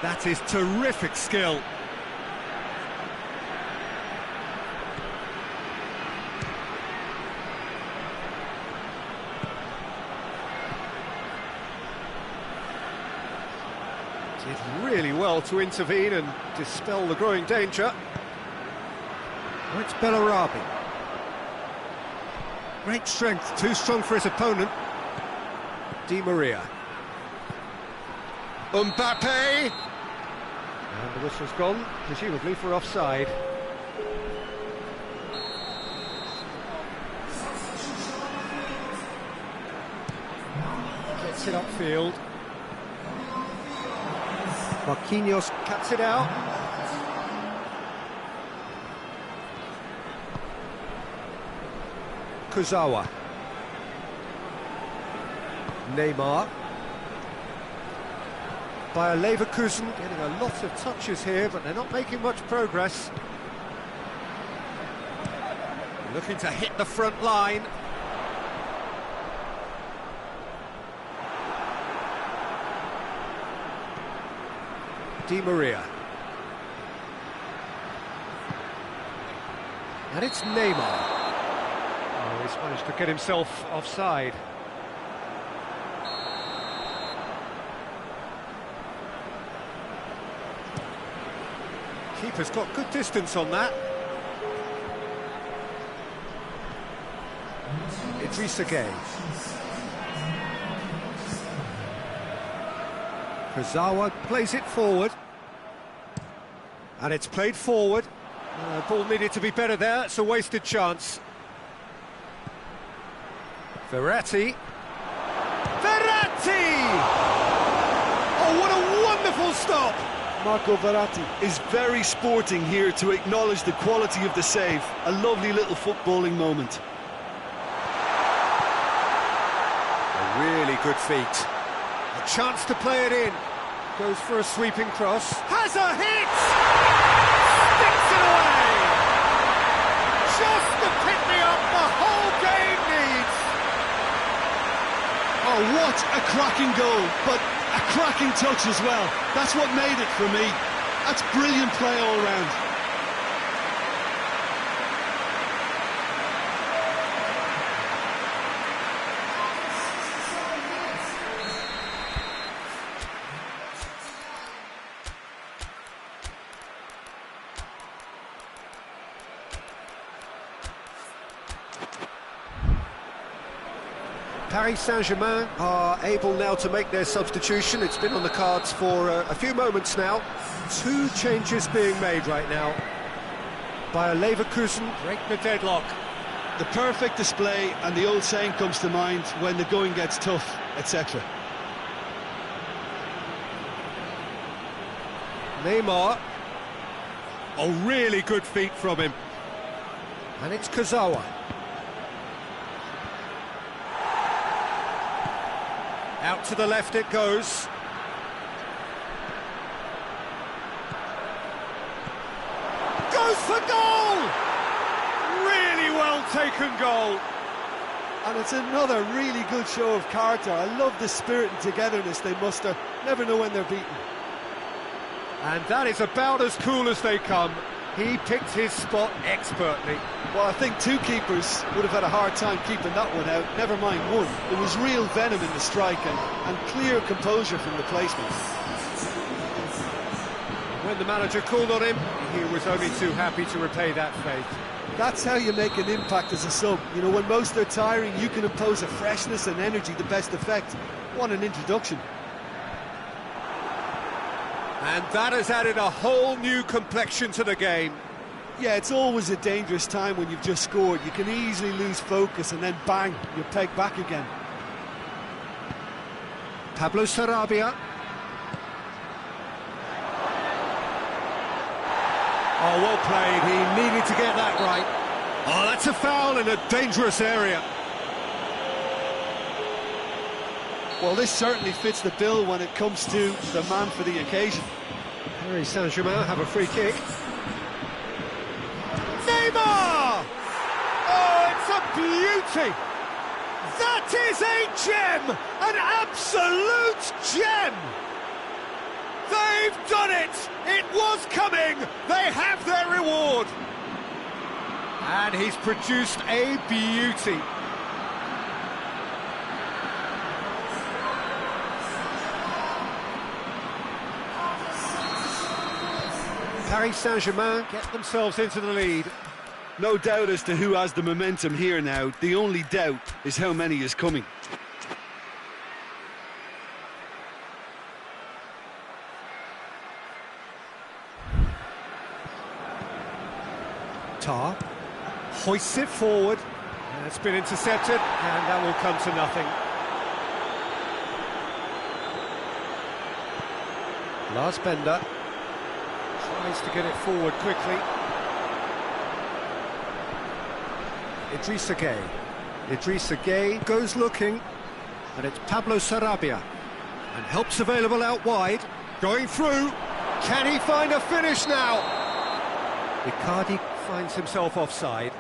That is terrific skill. Did really well to intervene and dispel the growing danger. Oh, it's Bellarabi. Great strength, too strong for his opponent. Di Maria. Mbappe! And the whistle's gone, presumably for offside. Gets it upfield. Marquinhos cuts it out. Kurzawa. Neymar. Bayer Leverkusen getting a lot of touches here, but they're not making much progress. Looking to hit the front line. Di Maria. And it's Neymar. Oh, he's managed to get himself offside. Keeper's got good distance on that. Idrissa Gueye. Kurzawa plays it forward. And it's played forward. Ball needed to be better there, it's a wasted chance. Verratti. Verratti! Oh, what a wonderful stop! Marco Verratti is very sporting here to acknowledge the quality of the save. A lovely little footballing moment. A really good feat. A chance to play it in. Goes for a sweeping cross. Has a hit! Sticks it away! Just the pick-me-up the whole game needs! Oh, what a cracking goal, but a cracking touch as well. That's what made it for me. That's brilliant play all round. Paris Saint-Germain are able now to make their substitution. It's been on the cards for a few moments now. 2 changes being made right now. Bayer Leverkusen break the deadlock. The perfect display, and the old saying comes to mind, when the going gets tough, etc. Neymar. Oh, really good feet from him. And it's Kurzawa. Out to the left it goes. Goes for goal! Really well taken goal. And it's another really good show of character. I love the spirit and togetherness they muster. Never know when they're beaten. And that is about as cool as they come. He picked his spot expertly. Well, I think 2 keepers would have had a hard time keeping that one out, never mind 1. There was real venom in the strike and clear composure from the placement. When the manager called on him, he was only too happy to repay that faith. That's how you make an impact as a sub. You know, when most are tiring, you can impose a freshness and energy to best effect. What an introduction. And that has added a whole new complexion to the game. Yeah, it's always a dangerous time when you've just scored. You can easily lose focus and then bang, you're pegged back again. Pablo Sarabia. Oh, well played. He needed to get that right. Oh, that's a foul in a dangerous area. Well, this certainly fits the bill when it comes to the man for the occasion. Paris Saint-Germain have a free kick. Neymar! Oh, it's a beauty! That is a gem! An absolute gem! They've done it! It was coming! They have their reward! And he's produced a beauty. Paris Saint-Germain get themselves into the lead. No doubt as to who has the momentum here now. The only doubt is how many is coming. Tar hoists it forward. It's been intercepted, and that will come to nothing. Lars Bender tries to get it forward quickly. Idrissa Gueye. Idrissa Gueye goes looking, and it's Pablo Sarabia. And help's available out wide. Going through. Can he find a finish now? Icardi finds himself offside.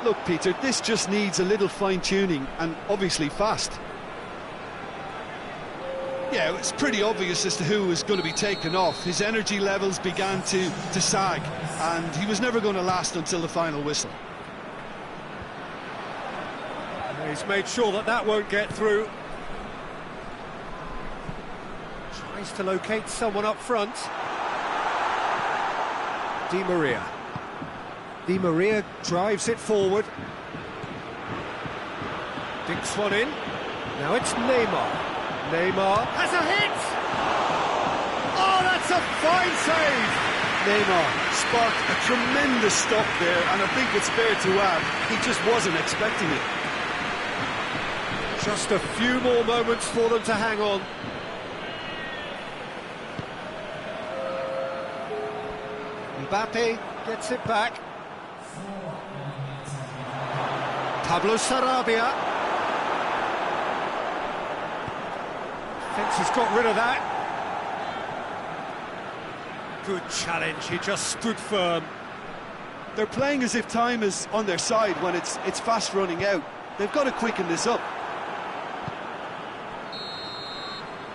Look, Peter, this just needs a little fine-tuning, and obviously fast. Yeah, it's pretty obvious as to who was going to be taken off. His energy levels began to sag, and he was never going to last until the final whistle. He's made sure that that won't get through. Tries to locate someone up front. Di Maria. Di Maria drives it forward. Dinks one in. Now it's Neymar. Neymar has a hit! Oh, that's a fine save! Neymar sparked a tremendous stop there, and I think it's fair to add, he just wasn't expecting it. Just a few more moments for them to hang on. Mbappe gets it back. Pablo Sarabia. Thinks he's got rid of that. Good challenge, he just stood firm. They're playing as if time is on their side when it's fast running out. They've got to quicken this up.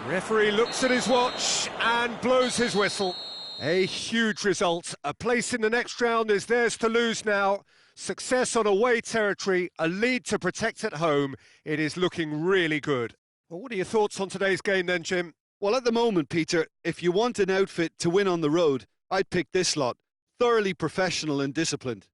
Referee looks at his watch and blows his whistle. A huge result. A place in the next round is theirs to lose now. Success on away territory, a lead to protect at home. It is looking really good. Well, what are your thoughts on today's game then, Jim? Well, at the moment, Peter, if you want an outfit to win on the road, I'd pick this lot. Thoroughly professional and disciplined.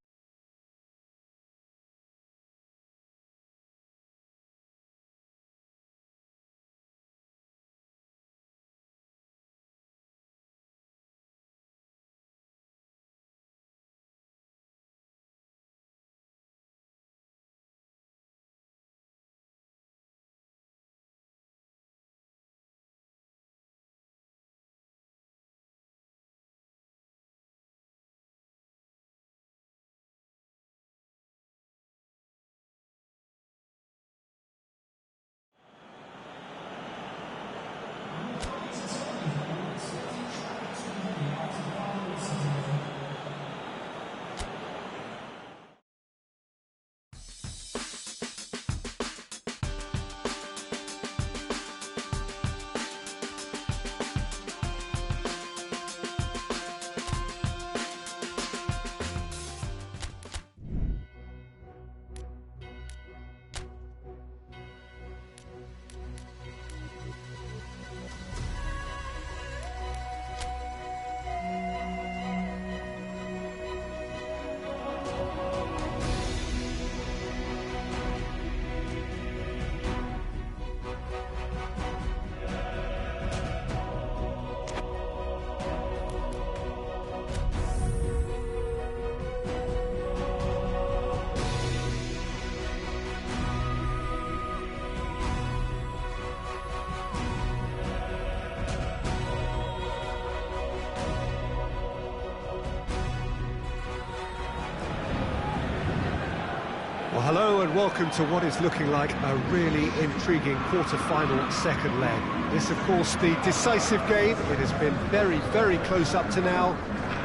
and welcome to what is looking like a really intriguing quarter-final second leg. This, of course, the decisive game. It has been very, very close up to now.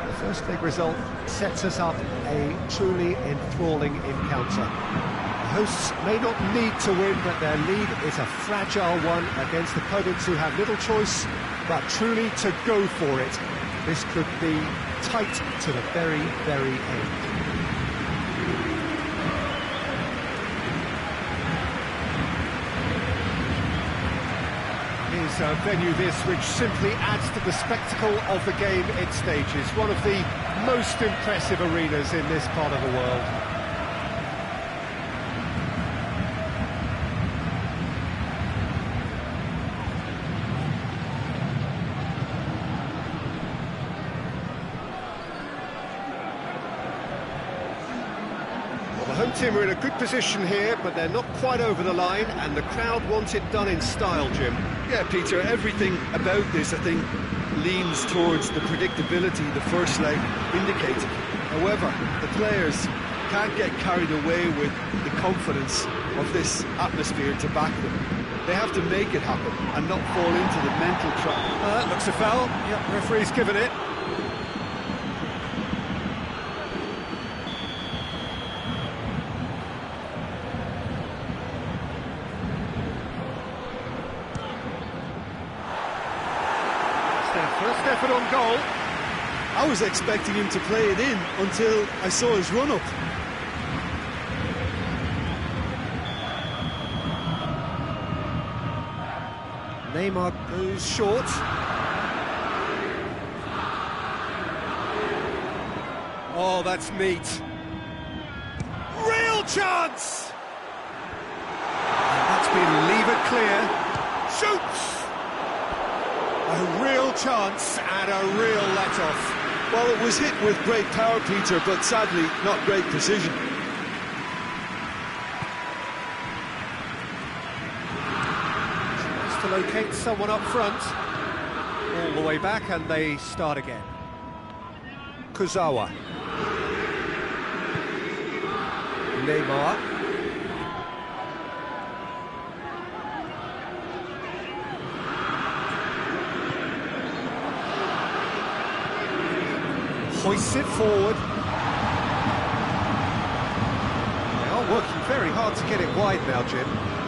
The first leg result sets us up a truly enthralling encounter. The hosts may not need to win, but their lead is a fragile one against opponents who have little choice, but truly to go for it. This could be tight to the very, very end. Is a venue this which simply adds to the spectacle of the game it stages. One of the most impressive arenas in this part of the world. The home team are in a good position here, but they're not quite over the line, and the crowd want it done in style, Jim. Yeah, Peter, everything about this, I think, leans towards the predictability the first leg indicated. However, the players can't get carried away with the confidence of this atmosphere to back them. They have to make it happen and not fall into the mental trap. Looks a foul. Yep, referee's given it. First effort on goal. I was expecting him to play it in until I saw his run-up. Neymar goes short. Oh, that's neat. Real chance! And that's been levered clear. Shoots! A real chance and a real let-off. Well, it was hit with great power, Peter, but sadly not great precision. Tries to locate someone up front. All the way back, and they start again. Kurzawa. Neymar. Hoists it forward. They are working very hard to get it wide now, Jim.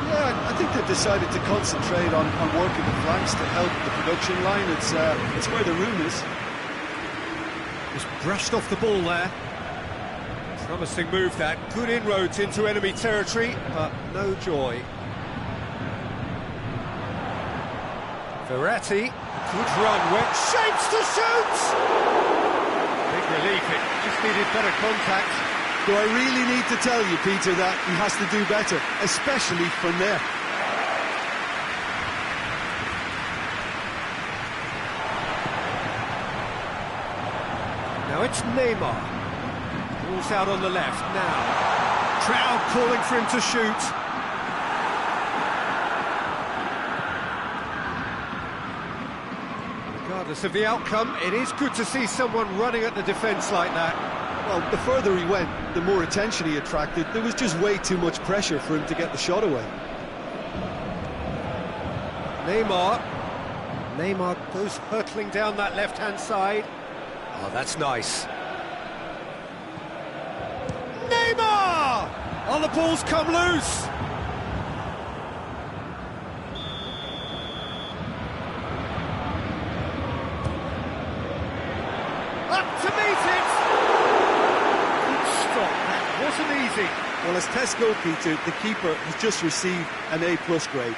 Yeah, I think they've decided to concentrate on working the flanks to help the production line. It's where the room is. Just brushed off the ball there. Promising move that. Good inroads into enemy territory, but no joy. Verratti, good run, went shapes to shoot! Big relief, it just needed better contact. Do I really need to tell you, Peter, that he has to do better, especially from there? Now it's Neymar. Ball's out on the left now. Crowd calling for him to shoot. Regardless of the outcome, it is good to see someone running at the defence like that. Well, the further he went, the more attention he attracted. There was just way too much pressure for him to get the shot away. Neymar goes hurtling down that left-hand side. Oh, that's nice. Neymar! Oh, the ball's come loose! Up to meet it! Good stop, that wasn't easy. Well, as test goalkeeper, the keeper has just received an A+ grade.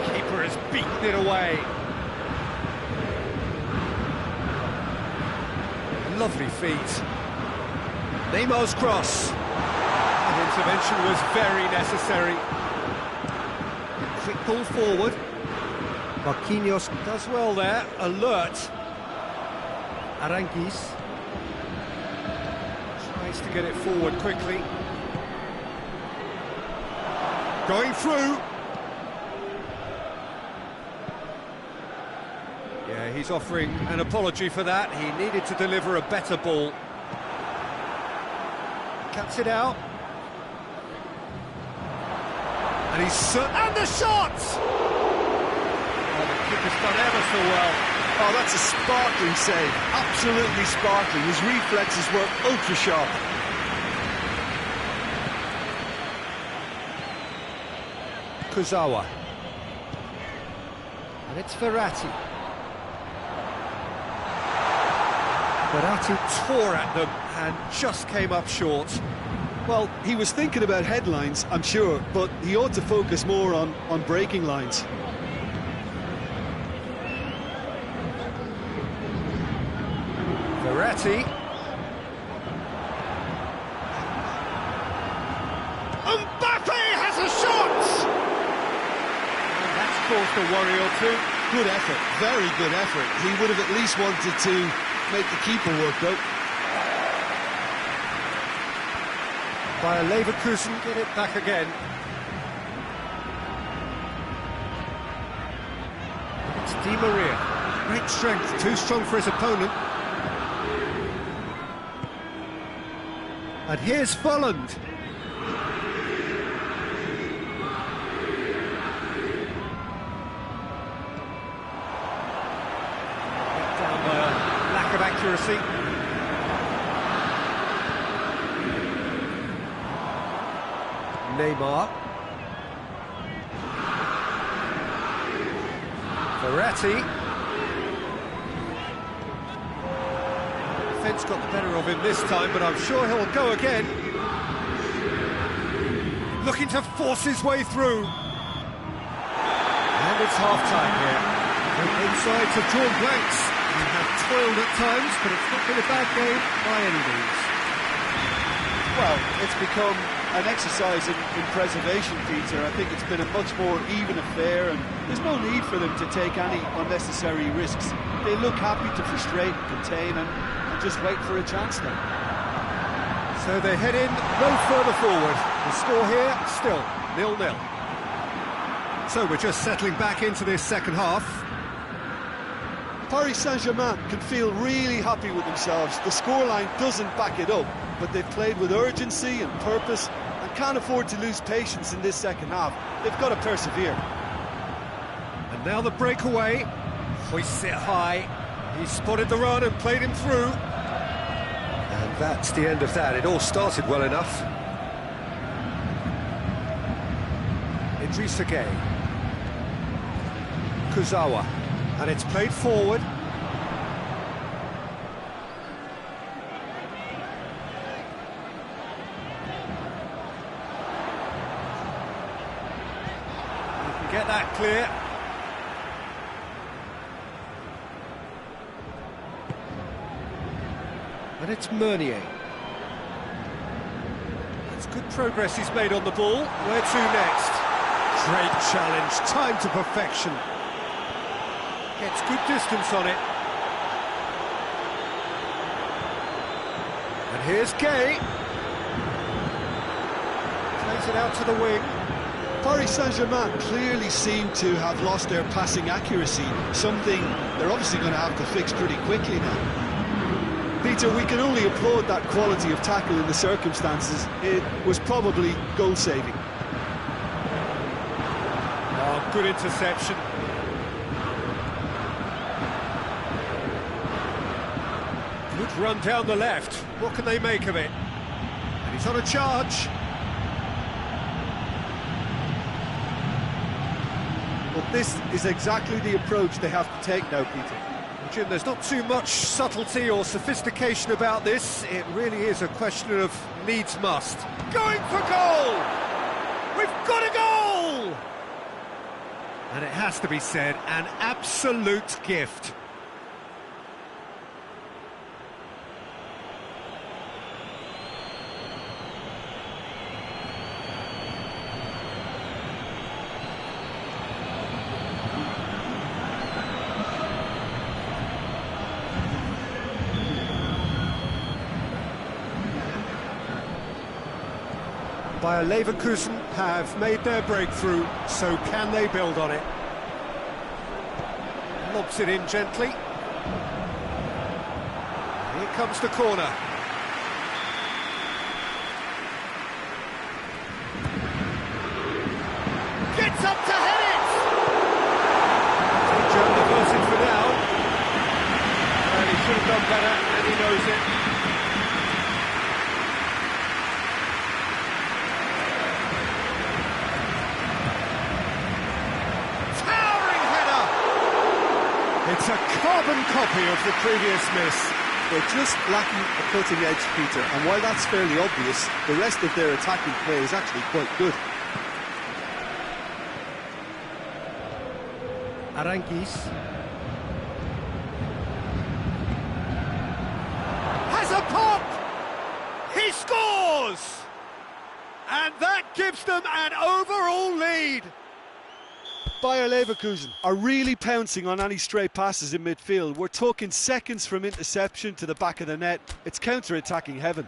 Keeper has beaten it away. Lovely feet. Neymar's cross. That intervention was very necessary. Quick ball forward. Marquinhos does well there. Alert. Aranguiz tries to get it forward quickly. Going through. Yeah, he's offering an apology for that. He needed to deliver a better ball. Cuts it out. And and the shot! Oh, the keeper's done ever so well. Oh, that's a sparkling save. Absolutely sparkling. His reflexes were ultra sharp. Kurzawa. And it's Verratti. Verratti tore at them and just came up short. Well, he was thinking about headlines, I'm sure, but he ought to focus more on breaking lines. Verratti. Mbappe has a shot! And that's caused a worry or two. Good effort, very good effort. He would have at least wanted to make the keeper work, though. By Leverkusen, get it back again. It's Di Maria. Great strength, too strong for his opponent. And here's Volland. Down by a lack of accuracy. Neymar. Verratti. Defence got the better of him this time, but I'm sure he'll go again. Looking to force his way through. And it's half-time here. Both insides have drawn blanks. They have toiled at times, but it's not been a bad game by any means. Well, it's become an exercise in preservation, Peter. I think it's been a much more even affair, and there's no need for them to take any unnecessary risks. They look happy to frustrate and contain and just wait for a chance now. So they head in no further forward. The score here, still 0-0. So we're just settling back into this second half. Paris Saint-Germain can feel really happy with themselves. The scoreline doesn't back it up, but they've played with urgency and purpose and can't afford to lose patience in this second half. They've got to persevere. And now the breakaway. Hoists it high. He spotted the run and played him through. And that's the end of that. It all started well enough. Idrissa Gueye. Kurzawa. And it's played forward. Get that clear. And it's Meunier. It's good progress he's made on the ball. Where to next? Great challenge, time to perfection. Gets good distance on it. And here's Gueye. Plays it out to the wing. Paris Saint-Germain clearly seem to have lost their passing accuracy, something they're obviously going to have to fix pretty quickly now. Peter, we can only applaud that quality of tackle in the circumstances. It was probably goal-saving. Oh, good interception. Good run down the left. What can they make of it? And he's on a charge. Well, this is exactly the approach they have to take now, Peter. Well, Jim, there's not too much subtlety or sophistication about this. It really is a question of needs must. Going for goal! We've got a goal! And it has to be said, an absolute gift. Bayer Leverkusen have made their breakthrough, so can they build on it? Lobs it in gently. Here comes the corner. Gets up to head it! Joe diverted for now. And he should have done better, and he knows it. Towering header! It's a carbon copy of the previous miss. They're just lacking a cutting edge, Peter, and while that's fairly obvious, the rest of their attacking play is actually quite good. Aranguis has a pop! He scores! And that gives them an overall lead. Bayer Leverkusen are really pouncing on any stray passes in midfield. We're talking seconds from interception to the back of the net. It's counter-attacking heaven.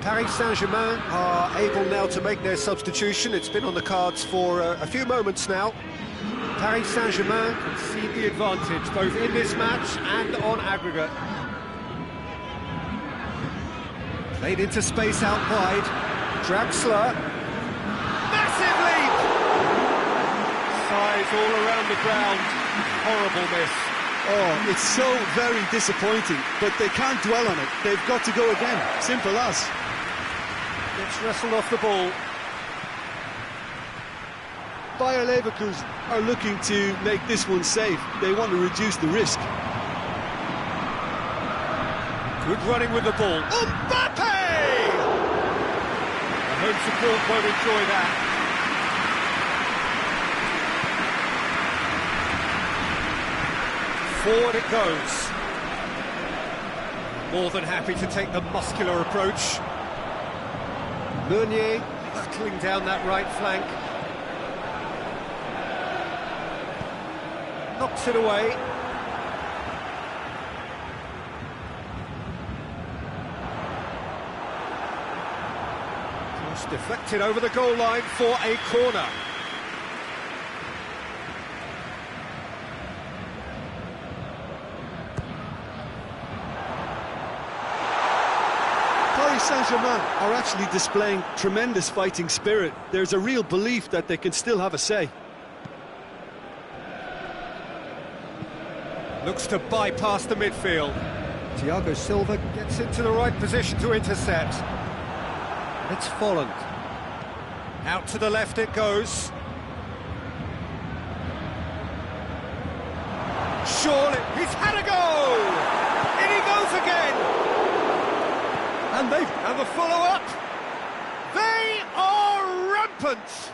Paris Saint-Germain are able now to make their substitution. It's been on the cards for a few moments now. Paris Saint-Germain concede the advantage both in this match and on aggregate. Played into space out wide. Draxler. Massive leap! Size all around the ground. Horrible miss. Oh, it's so very disappointing, but they can't dwell on it. They've got to go again. Simple as. Gets wrestled off the ball. Bayer Leverkusen are looking to make this one safe. They want to reduce the risk. Good running with the ball. Mbappe! The home support won't enjoy that. Forward it goes. More than happy to take the muscular approach. Meunier battling down that right flank. Knocks it away. Cross deflected over the goal line for a corner. Paris Saint-Germain are actually displaying tremendous fighting spirit. There's a real belief that they can still have a say. Looks to bypass the midfield. Thiago Silva gets into the right position to intercept. It's Folland. Out to the left it goes. Surely, he's had a go! In he goes again! And the follow-up. They are rampant!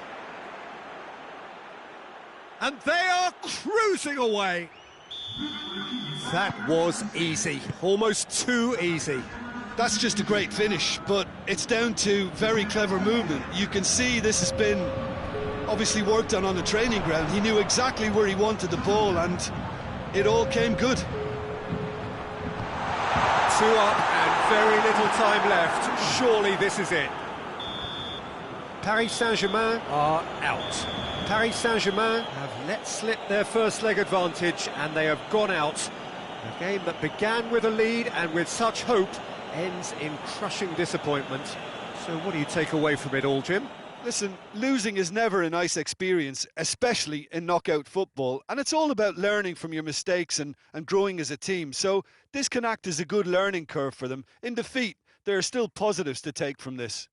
And they are cruising away. That was easy, almost too easy. That's just a great finish, but it's down to very clever movement. You can see this has been obviously worked on the training ground. He knew exactly where he wanted the ball, and it all came good. 2 up and very little time left. Surely this is it. Paris Saint-Germain are out. Paris Saint-Germain have let slip their first leg advantage and they have gone out. A game that began with a lead and with such hope ends in crushing disappointment. So what do you take away from it all, Jim? Listen, losing is never a nice experience, especially in knockout football, and it's all about learning from your mistakes and growing as a team. So this can act as a good learning curve for them. In defeat, there are still positives to take from this.